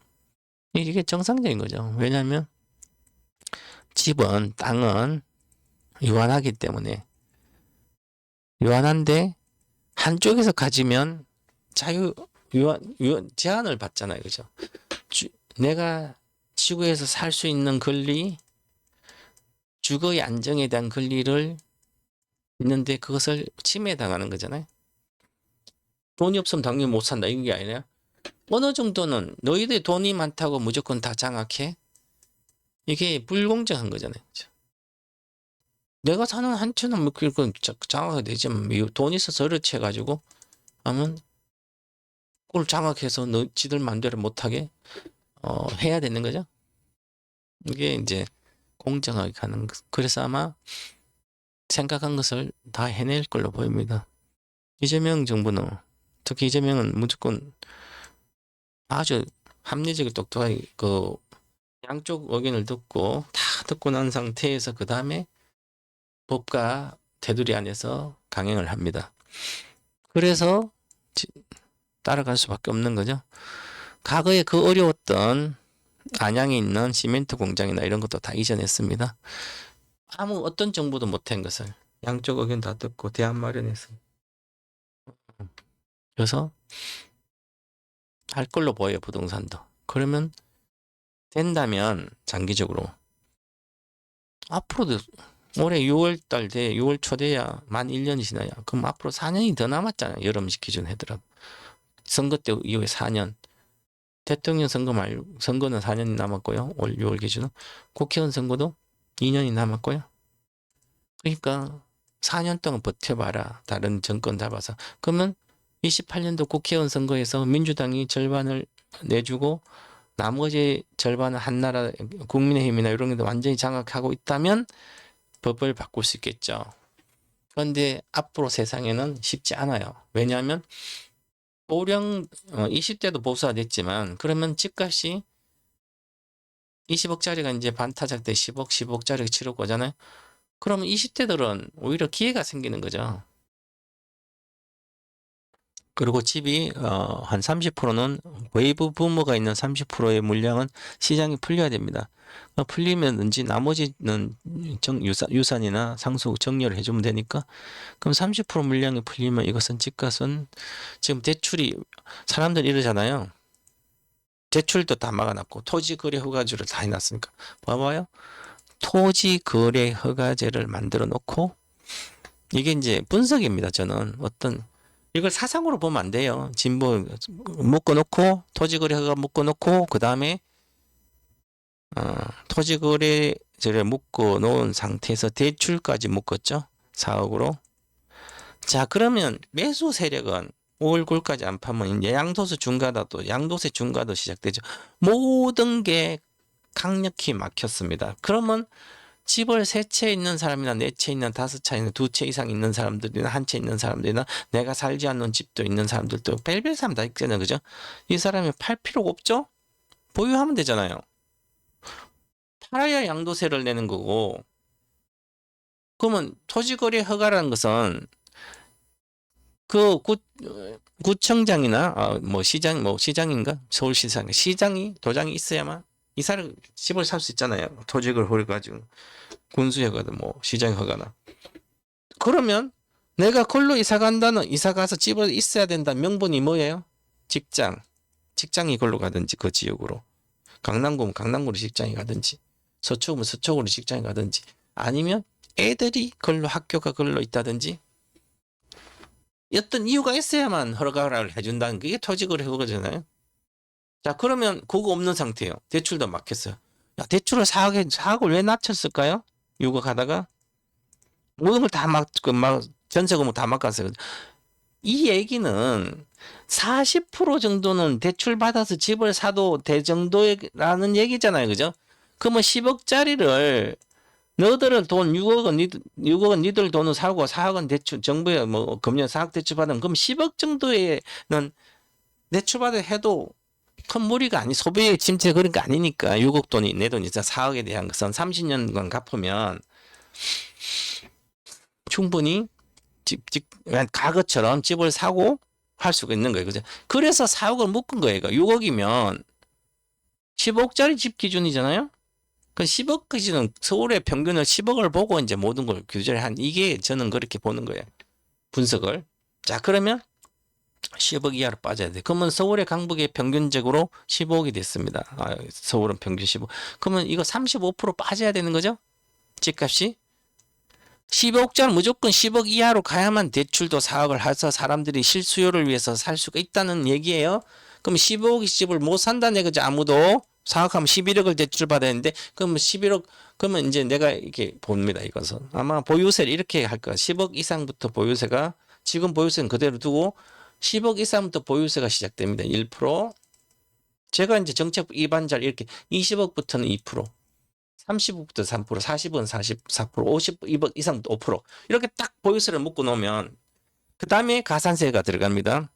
이게 정상적인 거죠. 왜냐하면 집은, 땅은 유한하기 때문에 유한한데 한쪽에서 가지면 제한을 받잖아요. 그죠? 내가 지구에서 살 수 있는 권리, 주거의 안정에 대한 권리를 있는데 그것을 침해당하는 거잖아요. 돈이 없으면 당연히 못 산다. 이게 아니라 어느 정도는 너희들 돈이 많다고 무조건 다 장악해? 이게 불공정한 거잖아요. 그렇죠? 내가 사는 한 채는 뭐 그건 장악이 되지만 돈 있어서 어렵게 해가지고 하면 그걸 장악해서 지들 마음대로 못하게 해야 되는 거죠. 이게 이제 공정하게 가는 것. 그래서 아마 생각한 것을 다 해낼 걸로 보입니다. 이재명 정부는 특히 이재명은 무조건 아주 합리적이고 똑똑하게 그 양쪽 의견을 듣고 다 듣고 난 상태에서 그 다음에 법과 테두리 안에서 강행을 합니다. 그래서 따라갈 수밖에 없는 거죠. 과거에 그 어려웠던 안양에 있는 시멘트 공장이나 이런 것도 다 이전했습니다. 아무 어떤 정부도 못한 것을 양쪽 의견 다 듣고 대안 마련해서 그래서 할 걸로 보여요. 부동산도. 그러면 된다면 장기적으로 앞으로도 올해 6월달 6월 초 돼야 만 1년이 지나야 그럼 앞으로 4년이 더 남았잖아요. 여름식 기준 하더라도 선거 때 이후에 4년 대통령 선거는 4년이 남았고요. 올 6월 기준으로 국회의원 선거도 2년이 남았고요. 그러니까 4년 동안 버텨봐라. 다른 정권 잡아서. 그러면 28년도 국회의원 선거에서 민주당이 절반을 내주고 나머지 절반은 한나라 국민의힘이나 이런 게 완전히 장악하고 있다면 법을 바꿀 수 있겠죠. 그런데 앞으로 세상에는 쉽지 않아요. 왜냐하면 보령 20대도 보수화 됐지만 그러면 집값이 20억짜리가 이제 반타작 때 10억, 15억짜리가 7억 오잖아요. 그러면 20대들은 오히려 기회가 생기는 거죠. 그리고 집이 한 30%는 웨이브 부모가 있는 30%의 물량은 시장이 풀려야 됩니다. 풀리면은지 나머지는 유산이나 상속 정리를 해주면 되니까 그럼 30% 물량이 풀리면 이것은 집값은 지금 대출이 사람들 이러잖아요. 대출도 다 막아놨고 토지 거래 허가주를 다 해놨으니까 봐봐요. 토지 거래 허가제를 만들어 놓고, 이게 이제 분석입니다. 저는 어떤 이걸 사상으로 보면 안 돼요. 진보 묶어 놓고 토지 거래 허가 묶어 놓고 그 다음에 토지 거래제를 묶어 놓은 상태에서 대출까지 묶었죠. 4억으로. 자, 그러면 매수 세력은 5월 9일까지 안 파면 이제 양도세 중과도 시작되죠. 모든 게 강력히 막혔습니다. 그러면 집을 3채 있는 사람이나 4채 있는 5채 있는 2채 이상 있는 사람들이나 1채 있는 사람들이나 내가 살지 않는 집도 있는 사람들도 별별 사람 다 있잖아요. 그죠? 이 사람이 팔 필요가 없죠? 보유하면 되잖아요. 팔아야 양도세를 내는 거고. 그러면 토지거래 허가라는 것은 그 구청장이나 뭐 시장인가 서울시장 시장이 도장이 있어야만 이 사람 집을 살 수 있잖아요. 토지를 허가 가지고 군수허가든 뭐 시장 허가나. 그러면 내가 걸로 이사 가서 집을 있어야 된다는 명분이 뭐예요? 직장이 걸로 가든지 그 지역으로. 강남구면 강남구로 직장이 가든지 서초구면 서초구로 직장이 가든지 아니면 애들이 걸로 학교가 걸로 있다든지 어떤 이유가 있어야만 허가를 해준다는 게 토지거래 허가잖아요. 자, 그러면 그거 없는 상태예요. 대출도 막혔어요. 야, 대출을 4억을 왜 낮췄을까요? 6억 하다가 모든 걸 다 전세금을 다 막았어요. 이 얘기는 40% 정도는 대출 받아서 집을 사도 될 정도라는 얘기잖아요. 그죠? 그러면 10억짜리를 너들은 돈 6억은 니들 돈을 사고 4억은 대출 정부에 뭐 금년 4억 대출 받으면 그럼 10억 정도에는 대출 받아 해도 큰 무리가 아니 소비의 침체 그런 거 아니니까 6억 돈이 내 돈이 4억에 대한 것은 30년간 갚으면 충분히 과거처럼 집을 사고 할 수가 있는 거예요. 그죠? 그래서 4억을 묶은 거예요. 6억이면 15억짜리 집 기준이잖아요. 그 10억 기준은 서울의 평균을 10억을 보고 이제 모든 걸 규제를 한 이게 저는 그렇게 보는 거예요. 분석을. 자, 그러면 10억 이하로 빠져야 돼. 그러면 서울의 강북이 평균적으로 15억이 됐습니다. 서울은 평균 15억. 그러면 이거 35% 빠져야 되는 거죠? 집값이? 15억짜리 무조건 10억 이하로 가야만 대출도 4억을 해서 사람들이 실수요를 위해서 살 수가 있다는 얘기예요. 그럼 15억의 집을 못 산다는 얘기죠. 아무도 4억 하면 11억을 대출 받아야 되는데 그러면 11억 그러면 이제 내가 이렇게 봅니다. 이것은 아마 보유세를 이렇게 할 거야. 10억 이상부터 보유세가 지금 보유세는 그대로 두고 10억 이상부터 보유세가 시작됩니다. 1%. 제가 이제 정책 입안자를 이렇게 20억부터는 2%. 30억부터 3%, 40은 44%, 52억 이상부터 5%. 이렇게 딱 보유세를 묶어 놓으면 그 다음에 가산세가 들어갑니다.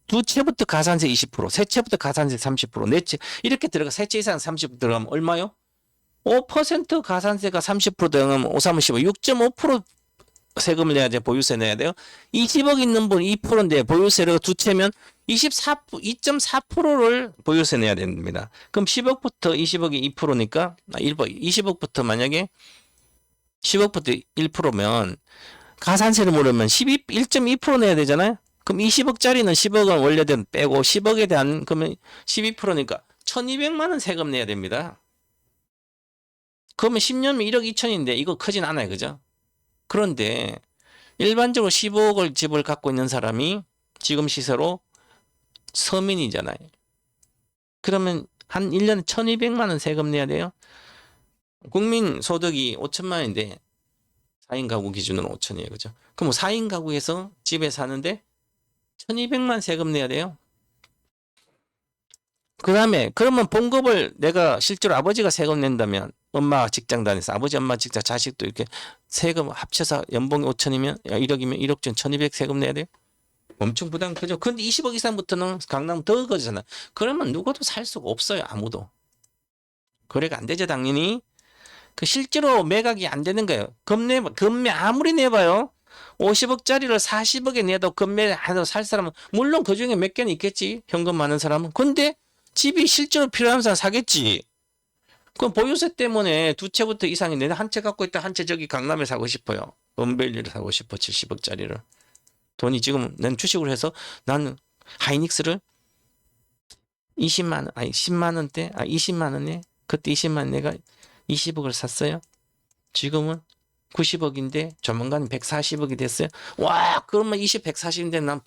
두 채부터 가산세 20%, 세 채부터 가산세 30%, 네 채 이렇게 들어가 세 채 이상 30% 들어가면 얼마요? 5% 가산세가 30% 들어가면 5, 3, 15, 6.5% 세금을 내야 돼. 보유세 내야 돼요. 20억 있는 분 2%인데 보유세가 두 채면 2.4%를 보유세 내야 됩니다. 그럼 10억부터 20억이 2%니까 20억부터 만약에 10억부터 1%면 가산세를 물으면 1.2% 내야 되잖아요. 그럼 20억짜리는 10억은 원래대로 빼고 10억에 대한 그러면 12%니까 1,200만 원 세금 내야 됩니다. 그러면 10년이면 1억 2천인데 이거 크진 않아요. 그죠? 그런데 일반적으로 15억을 집을 갖고 있는 사람이 지금 시세로 서민이잖아요. 그러면 한 1년에 1,200만 원 세금 내야 돼요. 국민 소득이 5천만 원인데 4인 가구 기준으로 5천이에요. 그죠? 그럼 4인 가구에서 집에 사는데 1,200만 세금 내야 돼요. 그 다음에 그러면 봉급을 내가 실제로 아버지가 세금 낸다면 엄마 직장 다녀서 아버지 엄마 직장 자식도 이렇게 세금 합쳐서 연봉이 5천이면 1억이면 1억 전 1,200 세금 내야 돼요. 엄청 부담 크죠. 근데 20억 이상부터는 강남 더 거잖아. 그러면 누구도 살 수가 없어요. 아무도. 거래가 안 되죠. 당연히. 그 실제로 매각이 안 되는 거예요. 금매 아무리 내봐요. 50억짜리를 40억에 내도 금매해서 살 사람은 물론 그중에 몇 개는 있겠지. 현금 많은 사람은. 근데 집이 실제로 필요한 사람 사겠지. 그럼 보유세 때문에 두 채부터 이상이 내가 한 채 갖고 있다. 한 채 저기 강남에 사고 싶어요. 은벨리를 사고 싶어. 70억짜리를. 돈이 지금 난 주식을 해서 나는 하이닉스를 20만 원, 아니 10만 원대, 20만 원에 그때 20만 원 내가 20억을 샀어요. 지금은 90억인데 조만간 140억이 됐어요. 와, 그러면 140인데 난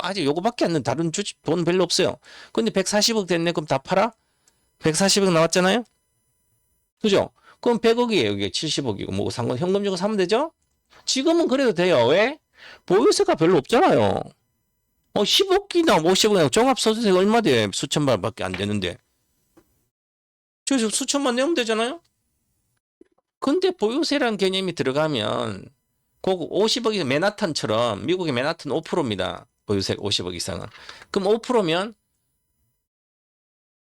아직 요거밖에 안 돼. 다른 주식 돈 별로 없어요. 근데 140억 됐네. 그럼 다 팔아? 140억 나왔잖아요. 그죠? 그럼 100억이에요. 이게 70억이고 뭐 상관 현금 주고 사면 되죠? 지금은 그래도 돼요. 왜? 보유세가 별로 없잖아요. 10억이나 50억이나 종합소득세가 얼마 돼? 수천만 밖에 안 되는데. 저 수천만 내면 되잖아요? 근데 보유세라는 개념이 들어가면 그 50억이 맨하탄처럼 미국의 맨하탄 5%입니다. 보유세 50억 이상은. 그럼 5%면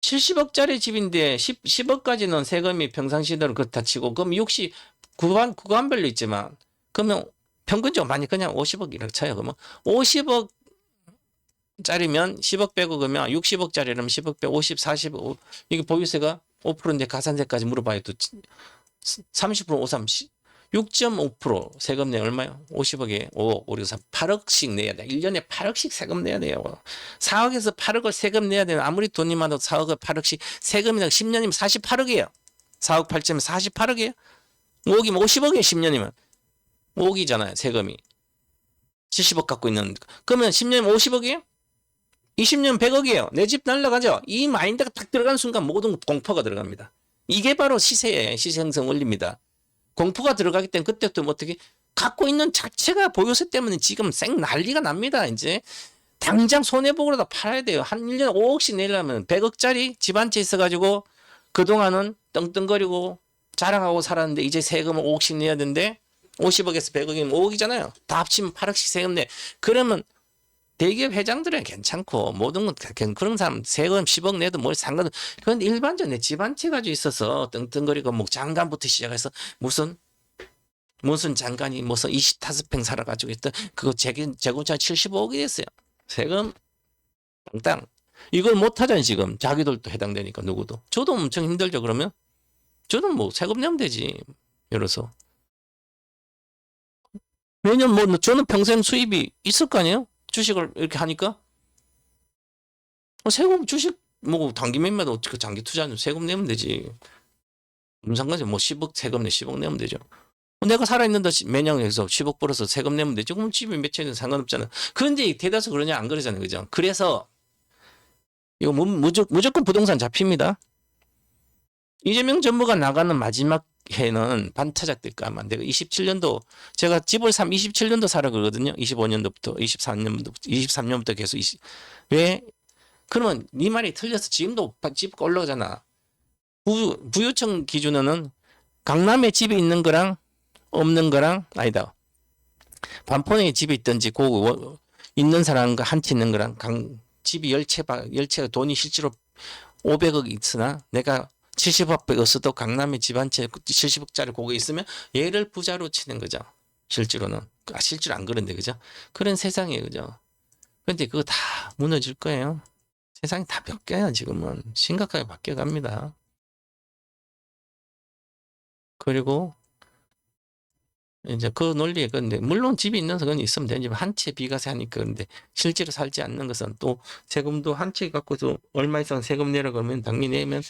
70억짜리 집인데 10억까지는 세금이 평상시대로 그렇다 치고 그럼 60 구간별로 있지만 그러면 평균적으로 많이 그냥 50억 이렇게 쳐요. 그러면 50억 짜리면 10억 빼고 그러면 60억짜리라면 10억 빼고 50, 40억 이게 보유세가 5%인데 가산세까지 물어봐야 또 30% 53, 6.5% 세금 내 얼마요? 50억에 5억, 우리가 8억씩 내야 돼. 1년에 8억씩 세금 내야 돼요. 4억에서 8억을 세금 내야 되는 아무리 돈이 많아도 4억을 8억씩 세금이나 10년이면 48억이에요. 4억 8점 48억이에요. 5억이면 50억이에요. 10년이면. 5억이잖아요. 세금이. 70억 갖고 있는. 그러면 10년이면 50억이에요? 20년 100억이에요. 내 집 날라가죠? 이 마인드가 딱 들어가는 순간 모든 공포가 들어갑니다. 이게 바로 시세예요. 시세 형성 원리입니다. 공포가 들어가기 때문에 그때부터 뭐 어떻게 갖고 있는 자체가 보유세 때문에 지금 쌩 난리가 납니다. 이제 당장 손해보고라도 팔아야 돼요. 한 1년에 5억씩 내려면 100억짜리 집 한 채 있어가지고 그동안은 떵떵거리고 자랑하고 살았는데 이제 세금을 5억씩 내야 되는데 50억에서 100억이면 5억이잖아요. 다 합치면 8억씩 세금 내. 그러면 대기업 회장들은 괜찮고 모든 건 그런 사람 세금 10억 내도 뭘 상관은 그건 일반적으로 내 집 한 채 가지고 있어서 떵떵거리고 뭐 장관부터 시작해서 무슨 장관이 무슨 25평 살아가지고 있던 그거 재고자 75억이 됐어요. 세금 땅땅. 이걸 못하잖아요 지금. 자기들도 해당되니까 누구도. 저도 엄청 힘들죠 그러면. 저는 뭐 세금 내면 되지. 열어서. 매년 뭐 저는 평생 수입이 있을 거 아니에요? 주식을 이렇게 하니까 세금 주식 뭐 단기 매매도 어떻게 장기 투자는 세금 내면 되지. 무슨 상관이지? 뭐 10억 세금 내 10억 내면 되죠. 내가 살아있는데 매년 여기서 10억 벌어서 세금 내면 되죠. 그럼 집이 몇 채는 상관없잖아. 그런데 대다수 그러냐 안 그러잖아요. 그죠? 그래서 이거 무조건 부동산 잡힙니다. 이재명 정부가 나가는 마지막 해는 반타작 될까 아마 내가 27년도 제가 집을 27년도 살아 그러거든요. 25년도부터 23년부터 계속 왜 그러면 네 말이 틀려서 지금도 집 올라가잖아. 부유층 기준으로는 강남에 집이 있는 거랑 없는 거랑 아니다. 반포에 집이 있든지 있는 사람과 한 채 있는 거랑 집이 10채가 돈이 실제로 500억 있으나 내가 70억 없어도 강남에 집 한 채 70억짜리 고게 있으면 얘를 부자로 치는 거죠. 실제로는. 실제로 안 그런데 그죠? 그런 세상이에요. 그죠? 그런데 그거 다 무너질 거예요. 세상이 다 바뀌어요. 지금은. 심각하게 바뀌어갑니다. 그리고 이제 그 논리에 근데 물론 집이 있는 건 있으면 되지만 한 채 비과세 하니까 근데 실제로 살지 않는 것은 또 세금도 한 채 갖고도 얼마 이상 세금 내라 그러면 당연히 내면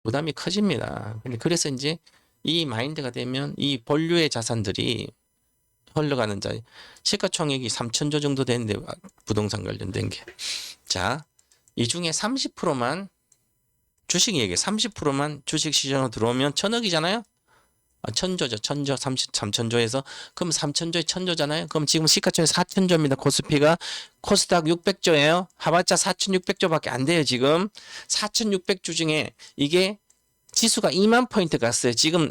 부담이 커집니다. 근데 그래서 이제 이 마인드가 되면 이 본류의 자산들이 흘러가는 자 시가총액이 3천조 정도 되는데 부동산 관련된 게. 자, 이 중에 30%만 주식 얘기 30%만 주식 시장으로 들어오면 1,000억이잖아요. 천조죠. 3천조에서 그럼 3천조에 1,000조잖아요. 그럼 지금 시가총액 4천조입니다. 코스피가 코스닥 600조예요. 하봤자 4,600조밖에 안 돼요. 지금 4,600주 중에 이게 지수가 2만 포인트 갔어요. 지금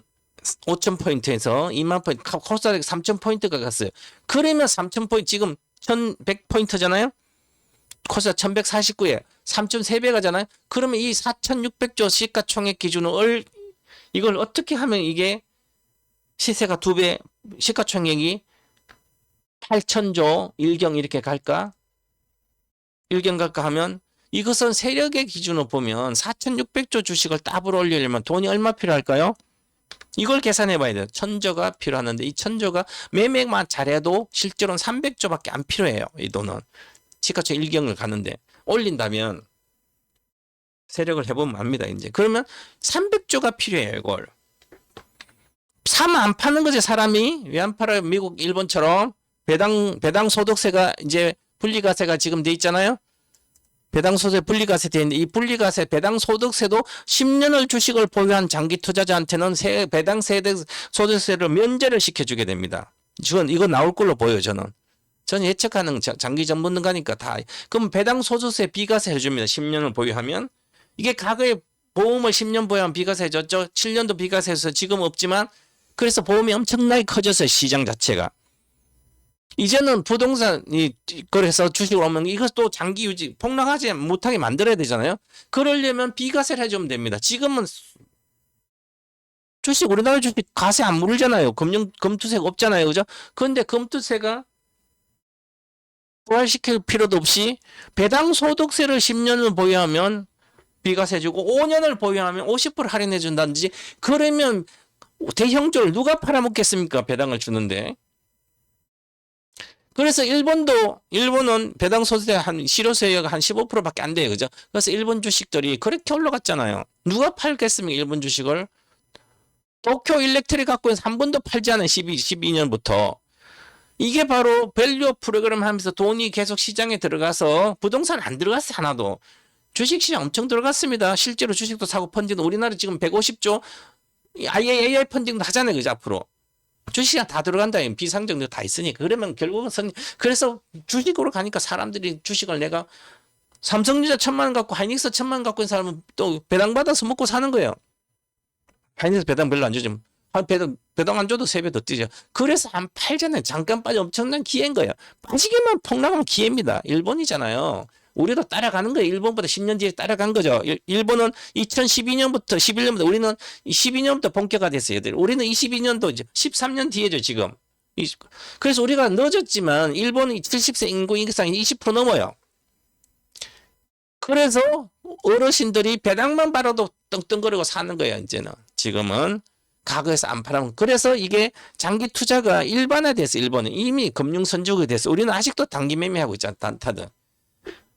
5,000포인트에서 2만 포인트, 코스닥 3,000포인트가 갔어요. 그러면 3,000포인트 지금 1,100포인트잖아요. 코스닥 1,149에 3.3배 가잖아요. 그러면 이 4,600조 시가총액 기준을 이걸 어떻게 하면 이게 시세가 2배, 시가총액이 8천조 일경 이렇게 갈까? 일경 갈까 하면 이것은 세력의 기준으로 보면 4,600조 주식을 따블 올리려면 돈이 얼마 필요할까요? 이걸 계산해 봐야 돼요. 1,000조가 필요하는데 이 1,000조가 매매만 잘해도 실제로는 300조밖에 안 필요해요. 이 돈은. 시가총액 일경을 가는데 올린다면 세력을 해보면 압니다. 이제 그러면 300조가 필요해요. 이걸. 사면 안 파는 거지, 사람이. 왜 안 팔아요? 미국, 일본처럼. 배당 소득세가 이제 분리과세가 지금 돼 있잖아요. 배당 소득세 분리과세 돼 있는데 이 분리과세 배당 소득세도 10년을 주식을 보유한 장기 투자자한테는 배당 소득세를 면제를 시켜주게 됩니다. 지금 이거 나올 걸로 보여요, 저는. 저는 예측하는 장기 전문가니까 다. 그럼 배당 소득세 비과세 해줍니다. 10년을 보유하면. 이게 과거에 보험을 10년 보유하면 비과세 해줬죠. 7년도 비과세해서 지금 없지만 그래서 보험이 엄청나게 커졌어요. 시장 자체가. 이제는 부동산이 그래서 주식을 오면 이것도 장기 유지 폭락하지 못하게 만들어야 되잖아요. 그러려면 비과세를 해주면 됩니다. 지금은 주식 우리나라 주식 과세 안 물잖아요. 검투세가 없잖아요. 그죠? 그런데 검투세가 부활시킬 필요도 없이 배당 소득세를 10년을 보유하면 비과세 주고 5년을 보유하면 50% 할인해 준다든지 그러면 대형주를 누가 팔아먹겠습니까? 배당을 주는데. 그래서 일본은 배당 소득세 실효세가 한 15%밖에 안 돼요. 그죠? 그래서 일본 주식들이 그렇게 올라갔잖아요. 누가 팔겠습니까? 일본 주식을. 도쿄 일렉트릭 갖고 있는 한 번도 팔지 않은 12년부터. 이게 바로 밸류 프로그램 하면서 돈이 계속 시장에 들어가서 부동산 안 들어갔어, 하나도. 주식시장 엄청 들어갔습니다. 실제로 주식도 사고 펀딩도 우리나라 지금 150조 AI 펀딩도 하잖아요. 그죠? 앞으로. 주식시장 다 들어간다. 비상정도 다 있으니까. 그러면 결국은 그래서 주식으로 가니까 사람들이 주식을 내가 삼성전자 1,000만 원 갖고 하이닉스 1,000만 원 갖고 있는 사람은 또 배당 받아서 먹고 사는 거예요. 하이닉스 배당 별로 안 주죠. 배당 안 줘도 3배 더 뛰죠. 그래서 안 팔잖아요. 잠깐 빠져 엄청난 기회인 거예요. 빠지기만 폭락하면 기회입니다. 일본이잖아요. 우리도 따라가는 거예요. 일본보다 10년 뒤에 따라간 거죠. 일본은 2012년부터 11년부터 우리는 12년부터 본격화됐어요. 우리는 22년도 이제 13년 뒤에죠 지금. 그래서 우리가 늦었지만 일본은 70세 인구 인구상이 20% 넘어요. 그래서 어르신들이 배당만 받아도 떵떵거리고 사는 거예요. 이제는 지금은. 과거에서 안 팔아먹은. 그래서 이게 장기 투자가 일반화돼서 일본은 이미 금융선주국이 돼서 우리는 아직도 단기 매매하고 있잖아. 단타들.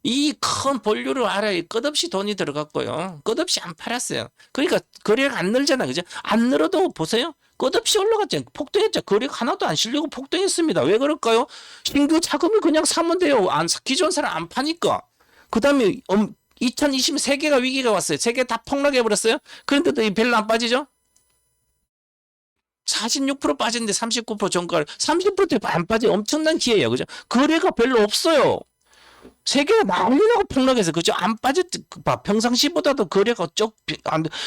이 큰 본류를 알아야 끝없이 돈이 들어갔고요. 끝없이 안 팔았어요. 그러니까 거래가 안 늘잖아. 그죠? 안 늘어도 보세요. 끝없이 올라갔죠. 폭등했죠. 거래가 하나도 안 실리고 폭등했습니다. 왜 그럴까요? 신규 자금이 그냥 사면 돼요. 기존 사람 안 파니까. 그 다음에 2020 세계가 위기가 왔어요. 세계 다 폭락해버렸어요. 그런데도 이 별로 안 빠지죠? 46% 빠졌는데 39% 종가를 30%대 안 빠져. 엄청난 기회예요. 그죠? 거래가 별로 없어요. 세계가 난리나고 폭락해서 그죠? 안 빠졌. 평상시보다도 거래가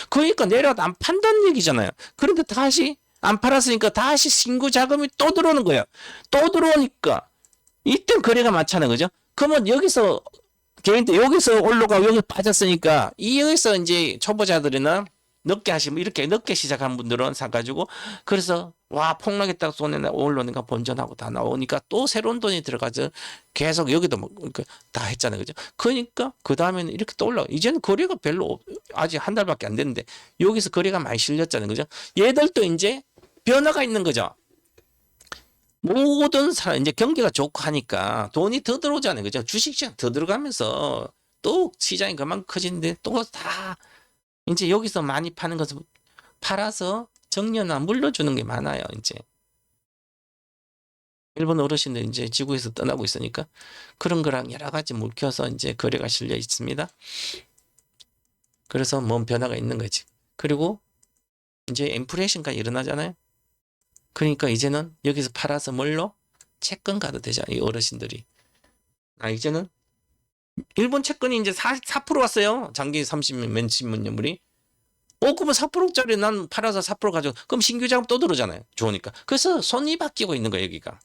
그러니까 내려도 안 판다는 얘기잖아요. 그런데 다시 안 팔았으니까 다시 신규 자금이 또 들어오는 거예요. 또 들어오니까 이때 거래가 많잖아요. 그죠? 그러면 여기서 개인들 여기서 올라가고 여기 빠졌으니까 여기서 이제 초보자들이나 늦게 하시면 이렇게 늦게 시작한 분들은 사가지고 그래서 와 폭락했다고 손에 올라오니까 본전하고 다 나오니까 또 새로운 돈이 들어가죠. 계속 여기도 뭐 다 했잖아요. 그죠? 그러니까 그 다음에는 이렇게 또 올라가. 이제는 거래가 별로 아직 한 달밖에 안 됐는데 여기서 거래가 많이 실렸잖아요. 그죠? 얘들도 이제 변화가 있는 거죠. 모든 사람 이제 경기가 좋고 하니까 돈이 더 들어오잖아요. 그죠? 주식시장 더 들어가면서 또 시장이 그만 커지는데 또 다 이제 여기서 많이 파는 것을 팔아서 정년화 물려주는 게 많아요. 이제 일본 어르신들 이제 지구에서 떠나고 있으니까 그런 거랑 여러 가지 묶여서 이제 거래가 실려 있습니다. 그래서 뭔 변화가 있는 거지. 그리고 이제 인플레이션가 일어나잖아요. 그러니까 이제는 여기서 팔아서 뭘로? 채권 가도 되잖아. 이 어르신들이. 이제는 일본 채권이 이제 4% 왔어요. 장기 30년 몇십 년물이. 그러면 4%짜리 난 팔아서 4% 가지고 그럼 신규 자금 또 들어오잖아요. 좋으니까. 그래서 손이 바뀌고 있는 거예요. 여기가.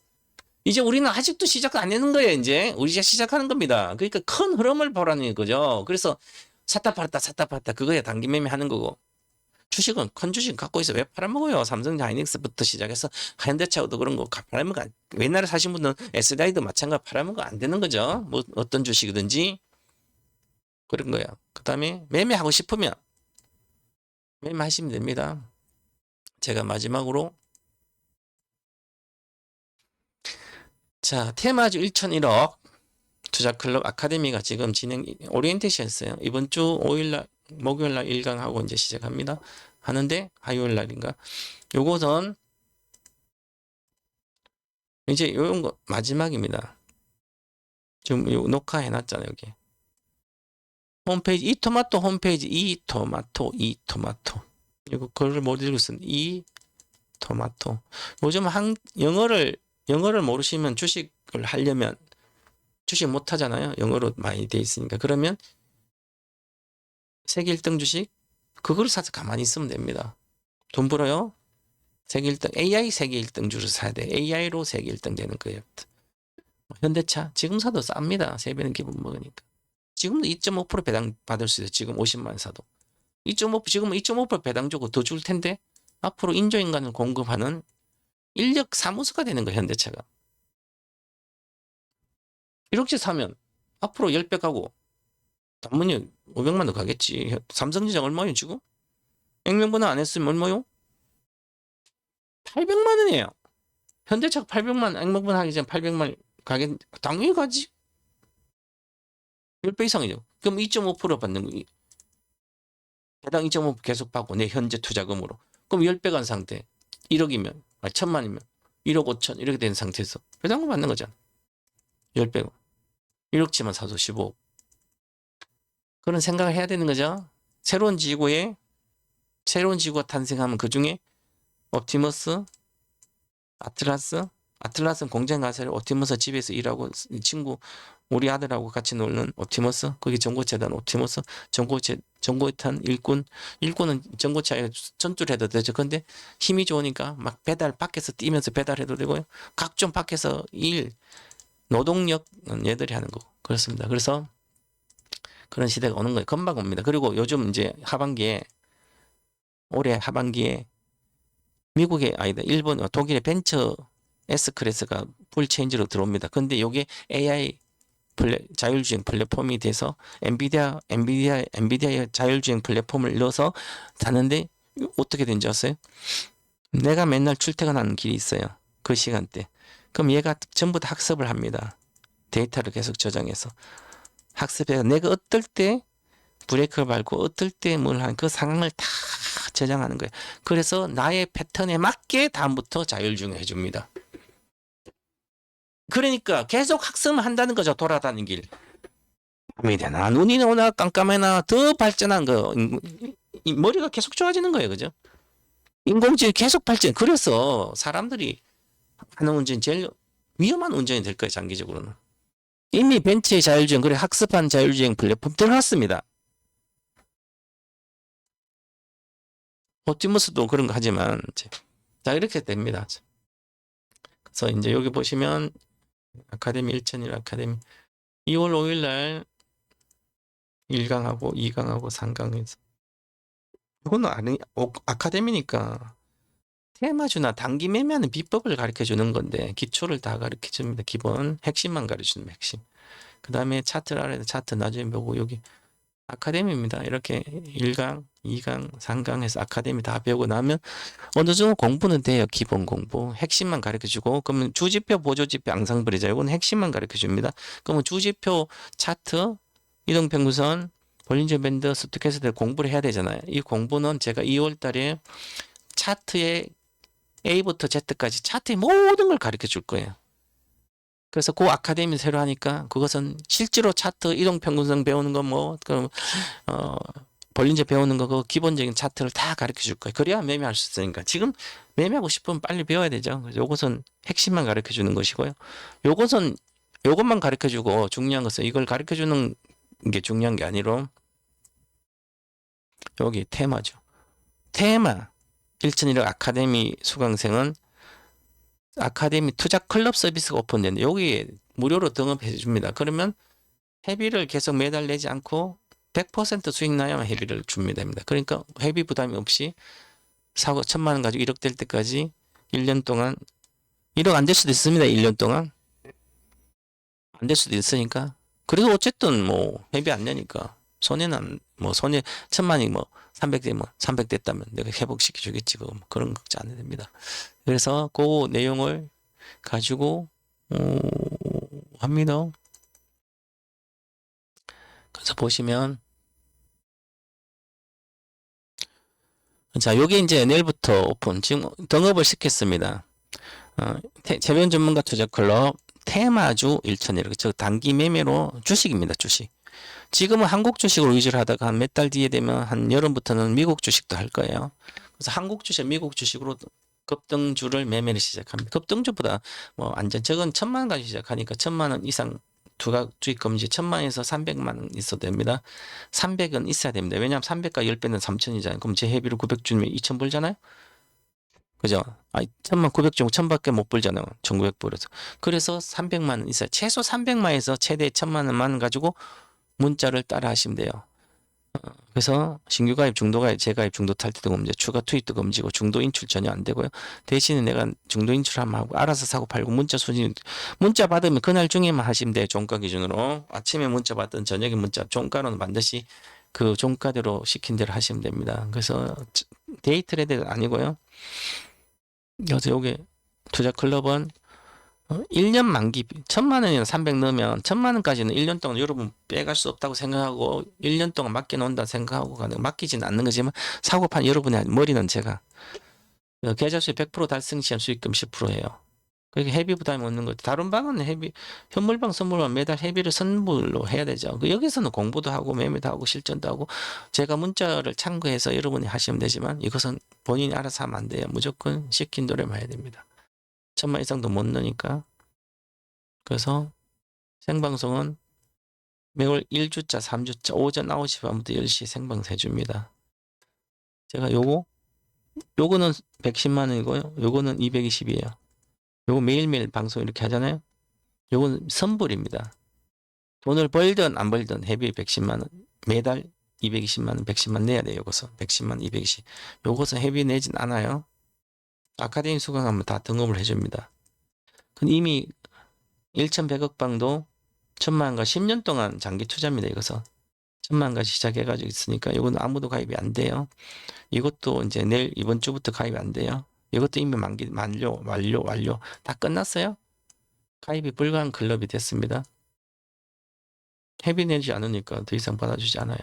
이제 우리는 아직도 시작 안 하는 거예요. 이제 우리가 시작하는 겁니다. 그러니까 큰 흐름을 보라는 거죠. 그래서 샀다 팔았다 그거에 단기 매매하는 거고. 주식은 큰 주식 갖고 있어 왜 팔아먹어요? 삼성전자 하이닉스부터 시작해서 현대차도 그런 거 팔아먹어. 옛날에 사신 분은 SDI도 마찬가지로 팔아먹어 안 되는 거죠. 뭐 어떤 주식이든지 그런 거예요. 그 다음에 매매하고 싶으면 매매하시면 됩니다. 제가 마지막으로 자 테마주 1,001억 투자클럽 아카데미가 지금 오리엔테이션 했어요. 이번 주 5일날 목요일날 1강하고 이제 시작합니다. 하는데 화요일 날인가? 요것은 이제 요런 거 마지막입니다. 지금 요 녹화해 놨잖아요, 여기. 홈페이지 이토마토 홈페이지 이토마토 이거 글을 못 읽었습니다. 이토마토. 요즘 영어를 모르시면 주식을 하려면 주식 못 하잖아요. 영어로 많이 돼 있으니까. 그러면 세계 1등 주식 그거를 사서 가만히 있으면 됩니다. 돈 벌어요. 세계 1등 AI 세계 1등 주를 사야 돼. AI로 세계 1등 되는 거예요. 현대차 지금 사도 쌉니다. 3배는 기본 먹으니까. 지금도 2.5% 배당 받을 수 있어요. 지금 50만 원 사도. 2.5 지금은 2.5% 배당 주고 더 줄 텐데 앞으로 인조인간을 공급하는 인력 사무소가 되는 거예요. 현대차가. 1억치 사면 앞으로 10배 가고 단문이 500만 원 가겠지. 삼성전자 얼마요 지금? 액면분할 안 했으면 얼마요? 800만 원이에요. 현대차가 800만 액면분할 하기 전에 800만 가게 당연히 가지. 10배 이상이죠. 그럼 2.5% 받는 거. 배당 2.5% 계속 받고 내 현재 투자금으로. 그럼 10배 간 상태. 1억이면, 1000만이면 1억 5천 이렇게 된 상태에서 배당금 받는 거잖아. 10배고. 1억치만 사도 15억. 그런 생각을 해야 되는 거죠. 새로운 지구가 탄생하면 그 중에 옵티머스, 아틀라스는 공장 가서 옵티머스 집에서 일하고 친구 우리 아들하고 같이 놀는 옵티머스, 거기 전고체단 옵티머스, 전고탄 일꾼은 전고차에 전투해도 되죠. 근데 힘이 좋으니까 막 밖에서 뛰면서 배달해도 되고요. 각종 밖에서 노동력 얘들이 하는 거고 그렇습니다. 그래서 그런 시대가 오는 거예요. 금방 옵니다. 그리고 요즘 이제 올해 하반기에 일본, 독일의 벤처 S클래스가 풀체인지로 들어옵니다. 근데 이게 AI 자율주행 플랫폼이 돼서 엔비디아의 자율주행 플랫폼을 넣어서 타는데 어떻게 된지 아세요? 내가 맨날 출퇴근하는 길이 있어요. 그 시간대. 그럼 얘가 전부 다 학습을 합니다. 데이터를 계속 저장해서. 학습해서 내가 어떨 때 브레이크를 밟고 어떨 때 뭘 한 그 상황을 다 저장하는 거예요. 그래서 나의 패턴에 맞게 다음부터 자율주행을 해줍니다. 그러니까 계속 학습을 한다는 거죠. 돌아다니는 길. 밤이 되나 눈이 오나 깜깜해나 더 발전한 거 머리가 계속 좋아지는 거예요. 그죠? 인공지능이 계속 발전. 그래서 사람들이 하는 운전이 제일 위험한 운전이 될 거예요. 장기적으로는. 이미 벤츠의 자율주행 그래 학습한 자율주행 플랫폼 들어갔습니다. 옵티머스도 그런 거 하지만 자 이렇게 됩니다. 그래서 이제 여기 보시면 아카데미 1천일 아카데미 2월 5일 날 1강하고 2강하고 3강에서 이거는 아카데미니까 테마주나 단기 매매하는 비법을 가르쳐 주는 건데 기초를 다 가르쳐 줍니다. 기본 핵심만 가르쳐 주는 핵심. 그 다음에 차트를 알아야 돼. 차트 나중에 보고 여기 아카데미입니다. 이렇게 1강, 2강, 3강에서 아카데미 다 배우고 나면 어느 정도 공부는 돼요. 기본 공부. 핵심만 가르쳐주고 그러면 주지표, 보조지표, 앙상블이죠. 이건 핵심만 가르쳐줍니다. 그러면 주지표, 차트, 이동평균선, 볼린저 밴드, 스토캐스트 공부를 해야 되잖아요. 이 공부는 제가 2월 달에 차트에 A부터 Z까지 차트의 모든 걸 가르쳐줄 거예요. 그래서 그 아카데미 새로 하니까 그것은 실제로 차트, 이동평균선 배우는 거 그럼 볼린저 배우는 거 그 기본적인 차트를 다 가르쳐 줄 거예요. 그래야 매매할 수 있으니까. 지금 매매하고 싶으면 빨리 배워야 되죠. 그래서 요것은 핵심만 가르쳐 주는 것이고요. 요것만 가르쳐 주고 중요한 것은 이걸 가르쳐 주는 게 중요한 게 아니라 여기 테마죠. 테마 1,100 아카데미 수강생은 아카데미 투자 클럽 서비스가 오픈되는데 여기에 무료로 등업해 줍니다. 그러면 회비를 계속 매달 내지 않고 100% 수익 나야만 회비를 줍니다. 그러니까 회비 부담이 없이 사고 1,000만 원 가지고 1억 될 때까지 1년 동안 1억 안 될 수도 있습니다. 1년 동안 안 될 수도 있으니까 그래도 어쨌든 뭐 회비 안 내니까 손해는 손해 1,000만이 300대 300 됐다면 내가 회복시켜 주겠지. 그런 걱정 안 해도 됩니다. 그래서 그 내용을 가지고 합니다. 그래서 보시면 자, 요게 이제 내일부터 오픈. 지금 등업을 시켰습니다. 재변 전문가 투자 클럽 테마주 1,000 이렇게 저 단기 매매로 주식입니다. 주식. 지금은 한국 주식으로 위주로 하다가 한 몇 달 뒤에 되면 한 여름부터는 미국 주식도 할 거예요. 그래서 한국 주식, 미국 주식으로 급등주를 매매를 시작합니다. 급등주보다 뭐 안전 적은 1,000만 원까지 시작하니까 1,000만 원 이상 두가 주식 금지 1,000만 원에서 300만 원 있어도 됩니다. 300은 있어야 됩니다. 왜냐하면 300과 10배는 3,000이잖아요. 그럼 제 회비로 900 주면 2,000 벌잖아요. 그죠? 1,000만 900 주고 1,000밖에 못 벌잖아요. 1,900 벌어서. 그래서 300만 원 있어요. 최소 300만에서 최대 1,000만 원만 가지고 문자를 따라 하시면 돼요. 그래서 신규 가입, 중도 가입, 재가입, 중도 탈퇴도 금지, 추가 투입도 금지고 중도 인출 전혀 안 되고요. 대신에 내가 중도 인출하면 하고 알아서 사고 팔고 문자 받으면 그날 중에만 하시면 돼요. 종가 기준으로. 아침에 문자 받든 저녁에 문자, 종가로는 반드시 그 종가대로 시킨 대로 하시면 됩니다. 그래서 데이 트레이드 아니고요. 그래서 요게 투자 클럽은 1년 만기 1,000만 원이나 300 넣으면 1,000만 원까지는 1년 동안 여러분 빼갈 수 없다고 생각하고 1년 동안 맡겨 놓는다 생각하고 맡기지는 않는 거지만 사고 판 여러분의 머리는 제가 계좌 수익 100% 달성 시한 수익금 10%예요. 그게 회비 부담이 없는 거죠. 다른 방은 회비 현물방 선물만 매달 회비를 선물로 해야 되죠. 여기서는 공부도 하고 매매도 하고 실전도 하고 제가 문자를 참고해서 여러분이 하시면 되지만 이것은 본인이 알아서 하면 안 돼요. 무조건 시킨 대로만 해야 됩니다. 1,000만 이상도 못 넣으니까. 그래서 생방송은 매월 1주차, 3주차, 오전 9시 반부터 10시 생방송 해줍니다. 제가 요거는 110만 원이고요. 요거는 220이에요. 요거 매일매일 방송 이렇게 하잖아요. 요거는 선불입니다. 돈을 벌든 안 벌든 회비 110만 원, 매달 220만 원, 110만 내야 돼요. 요것은 110만, 220. 요것은 회비 내진 않아요. 아카데미 수강하면 다 등록을 해줍니다. 근데 이미 1,100억 방도 1,000만 원과 10년 동안 장기 투자입니다. 이것은 1,000만 원까지 시작해가지고 있으니까 이건 아무도 가입이 안 돼요. 이것도 이제 내일 이번 주부터 가입이 안 돼요. 이것도 이미 만기 완료 다 끝났어요. 가입이 불가한 클럽이 됐습니다. 회비 내지 않으니까 더 이상 받아주지 않아요.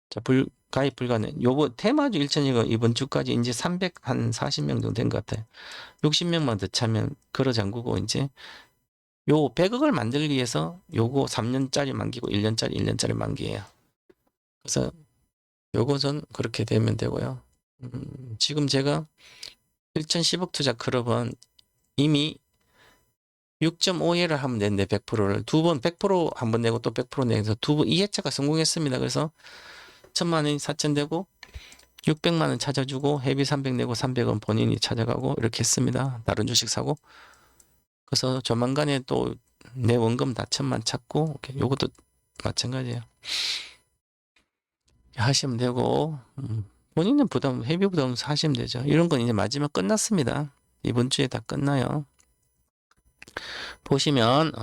자, 가입 불가능. 요거 테마주 1,000이가 이번 주까지 이제 340명 정도 된 것 같아요. 60명만 더 차면 걸어 잠그고 이제 요 100억을 만들기 위해서 요거 3년짜리 만기고 1년짜리 만기예요. 그래서 요것은 그렇게 되면 되고요. 지금 제가 1,010억 투자 클럽은 이미 6.5회를 하면 되는데 100%를 두 번 100% 한 번 내고 또 100% 내서 두 번 2회차가 성공했습니다. 그래서 1,000만 원이 4,000되고 600만 원 찾아주고 회비 300 내고 300원 본인이 찾아가고 이렇게 했습니다. 다른 주식 사고. 그래서 조만간에 또 내 원금 다 1,000만 찾고 요것도 마찬가지예요. 하시면 되고 본인은 회비 부담 하시면 되죠. 이런 건 이제 마지막 끝났습니다. 이번 주에 다 끝나요. 보시면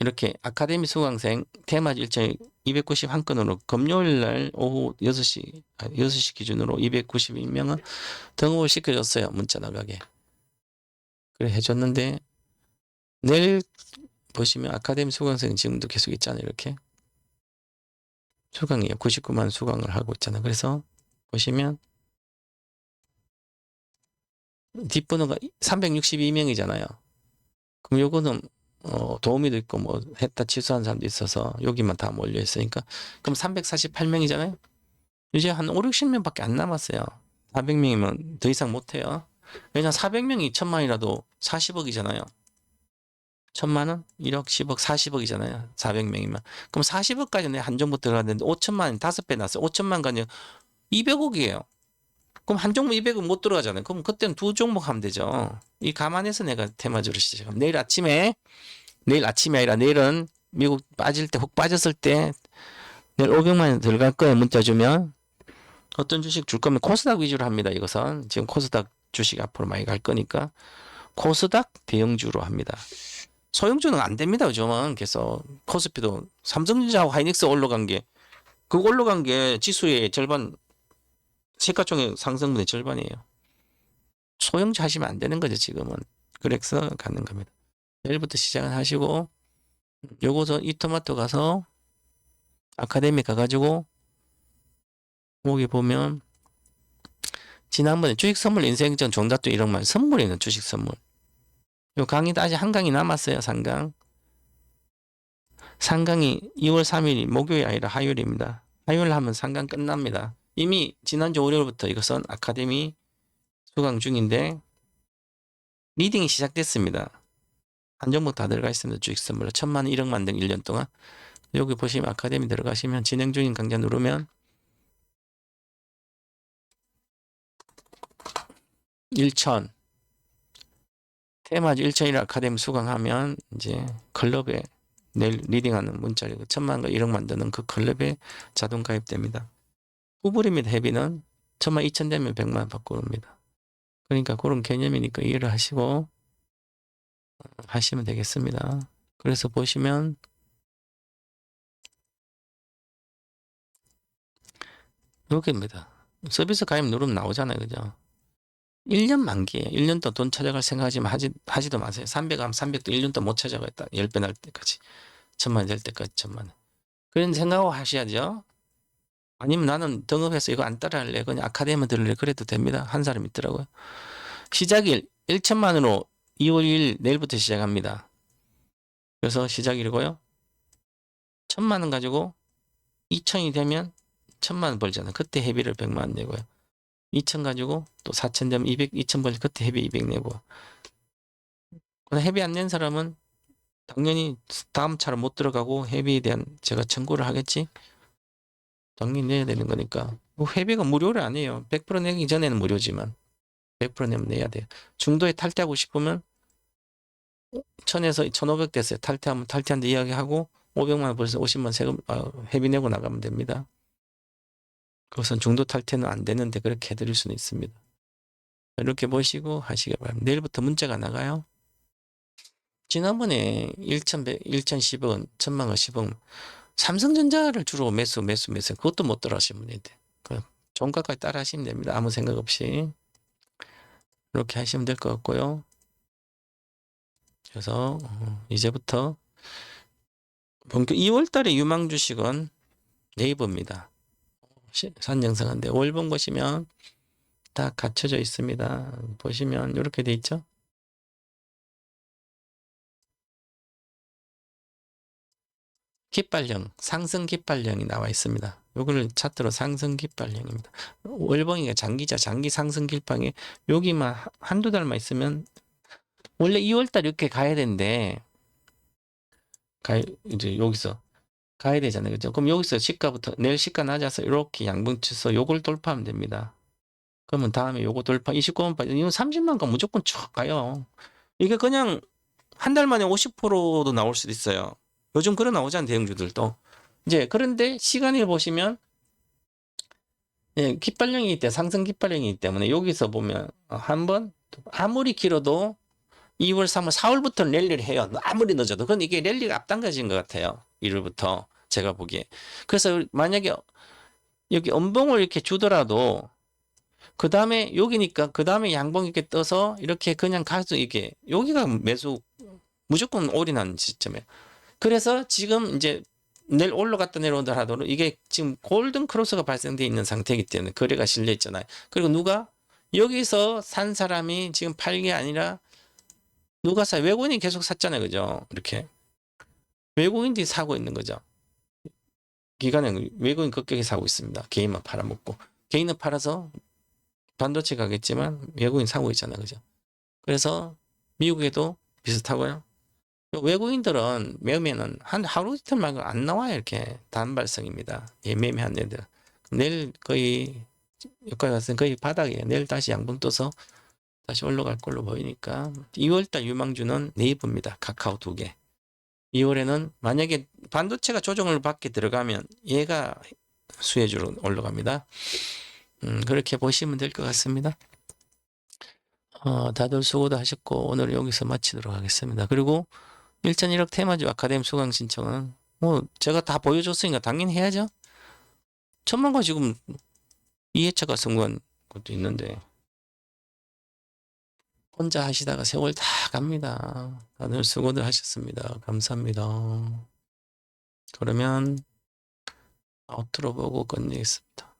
이렇게 아카데미 수강생 테마주 일정이 291건으로 금요일날 오후 6시 기준으로 292명은 등록을 시켜줬어요. 문자 나가게. 그래 해줬는데 내일 보시면 아카데미 수강생 지금도 계속 있잖아요. 이렇게 수강이에요. 99만 수강을 하고 있잖아요. 그래서 보시면 뒷번호가 362명이잖아요. 그럼 요거는 도우미도 있고 뭐 했다 취소한 사람도 있어서 여기만 다 몰려 있으니까 그럼 348명이잖아요. 이제 한 5, 60명밖에 안 남았어요. 400명이면 더 이상 못해요. 왜냐면 400명이 1,000만이라도 40억이잖아요. 1,000만 원? 1억, 10억, 40억이잖아요. 400명이면. 그럼 40억까지 내 한정부 들어갔는데 5,000만 원 5배 났어요. 5,000만 가면 200억이에요. 그럼 한 종목 200억 못 들어가잖아요. 그럼 그때는 두 종목 하면 되죠. 이 감안해서 내가 테마주를 시작합니다. 내일 아침이 아니라 내일은 미국 빠질 때, 훅 빠졌을 때 내일 500만 원 들어갈 거예요. 문자 주면. 어떤 주식 줄 거면 코스닥 위주로 합니다. 이것은. 지금 코스닥 주식 앞으로 많이 갈 거니까. 코스닥 대형주로 합니다. 소형주는 안 됩니다. 요즘은 계속 코스피도 삼성전자하고 하이닉스 올라간 게 지수의 절반 시가총액 상승분의 절반이에요. 소형주 하시면 안 되는 거죠. 지금은. 그래서 가는 겁니다. 내일부터 시작을 하시고 요거서 이토마토 가서 아카데미 가가지고 여기 보면 지난번에 주식 선물 인생전 종잣돈 1억만 선물이는 주식 선물. 요 강의도 아직 한 강이 남았어요. 3강. 3강이 2월 3일이 목요일이 아니라 화요일입니다. 화요일 하면 3강 끝납니다. 이미 지난주 월요일부터 이것은 아카데미 수강 중인데 리딩이 시작됐습니다. 한 종목 다 들어가 있습니다. 주식 선물로 1,000만 원, 1억만 등 1년 동안. 여기 보시면 아카데미 들어가시면 진행 중인 강좌 누르면 1,000 테마주 1,000일 아카데미 수강하면 이제 클럽에 내일 리딩하는 문자리고 1,000만 원, 1억만 드는 그 클럽에 자동 가입됩니다. 후불입니다. 회비는 1,000만 2천 되면 100만 원 받고 옵니다. 그러니까 그런 개념이니까 이해를 하시고 하시면 되겠습니다. 그래서 보시면 여기입니다. 서비스 가입 누르면 나오잖아요. 그죠? 1년 만기에 1년 동안 돈 찾아갈 생각하지만 하지도 마세요. 300 하면 300도 1년 동안 못 찾아가겠다. 10배 날 때까지. 1,000만 될 때까지 1,000만 원. 그런 생각을 하셔야죠. 아니면 나는 등업해서 이거 안 따라할래. 그냥 아카데미 들을래. 그래도 됩니다. 한 사람 있더라고요. 시작일 1,000만으로 2월 2일 내일부터 시작합니다. 그래서 시작일이고요. 1,000만 원 가지고 2,000이 되면 1,000만 원 벌잖아요. 그때 회비를 100만 원 내고요. 2,000 가지고 또 4,000 되면 200, 2,000 벌 그때 회비 200 내고. 회비 안 낸 사람은 당연히 다음 차로 못 들어가고 회비에 대한 제가 청구를 하겠지. 당연히 내야 되는 거니까. 회비가 무료를 안 해요. 100% 내기 전에는 무료지만 100% 내면 내야 돼요. 중도에 탈퇴하고 싶으면 1,000에서 1,500 됐어요. 탈퇴하면 탈퇴한테 이야기하고 500만 원 벌써 50만 원 세금 회비 내고 나가면 됩니다. 그것은 중도 탈퇴는 안 되는데 그렇게 해드릴 수는 있습니다. 이렇게 보시고 하시기 바랍니다. 내일부터 문자가 나가요. 지난번에 1,10원, 1,000만 원, 10원. 삼성전자를 주로 매수. 그것도 못 따라 하시면 돼요. 그 종가까지 따라 하시면 됩니다. 아무 생각 없이. 이렇게 하시면 될 것 같고요. 그래서 이제부터 본격 2월 달에 유망 주식은 네이버입니다. 산영상인데 월봉 보시면 다 갖춰져 있습니다. 보시면 이렇게 돼 있죠. 깃발령, 상승 깃발령이 나와 있습니다. 요거를 차트로 상승 깃발령입니다. 월봉이가 장기자, 장기 상승 깃발령에 여기만 한두 달만 있으면 원래 2월달 이렇게 가야 되는데 이제 여기서 가야 되잖아요. 그죠? 그럼 여기서 시가부터 내일 시가 낮아서 이렇게 양봉 쳐서 요걸 돌파하면 됩니다. 그러면 다음에 요거 돌파 29만 파 이건 30만 가 무조건 쭉 가요. 이게 그냥 한 달 만에 50%도 나올 수도 있어요. 요즘 그런 나오잖아요. 대형주들도. 이제 그런데 시간을 보시면 예, 깃발령이기 때문에 상승 깃발령이기 때문에 여기서 보면 한번 아무리 길어도 2월, 3월, 4월부터 랠리를 해요. 아무리 늦어도. 그건 이게 랠리가 앞당겨진 것 같아요. 1월부터 제가 보기에. 그래서 만약에 여기 음봉을 이렇게 주더라도 그 다음에 여기니까 그 다음에 양봉 이렇게 떠서 이렇게 그냥 가서 이게 여기가 매수 무조건 올인하는 시점이에요. 그래서 지금 이제 내일 올라갔다 내려온다 하더라도 이게 지금 골든 크로스가 발생되어 있는 상태이기 때문에 거래가 실려 있잖아요. 그리고 누가 여기서 산 사람이 지금 팔 게 아니라 누가 사? 외국인이 계속 샀잖아요. 그죠? 이렇게. 외국인들이 사고 있는 거죠. 기관은 외국인 급격히 사고 있습니다. 개인만 팔아먹고. 개인은 팔아서 반도체 가겠지만 외국인 사고 있잖아요. 그죠? 그래서 미국에도 비슷하고요. 외국인들은 매매는 한 하루 이틀 말고 안 나와요. 이렇게 단발성입니다. 예, 매매한 애들. 내일 거의 여기까지 왔으면 거의 바닥이에요. 내일 다시 양봉 떠서 다시 올라갈 걸로 보이니까 2월달 유망주는 네이버입니다. 카카오 2개. 2월에는 만약에 반도체가 조정을 받게 들어가면 얘가 수혜주로 올라갑니다. 그렇게 보시면 될 것 같습니다. 다들 수고도 하셨고 오늘 여기서 마치도록 하겠습니다. 그리고 1,100억 테마주 아카데미 수강 신청은 뭐 제가 다 보여줬으니까 당연히 해야죠. 1,000만 거 지금 2회차가 성공한 것도 있는데 혼자 하시다가 세월 다 갑니다. 다들 수고들 하셨습니다. 감사합니다. 그러면 아웃트로 보고 끝내겠습니다.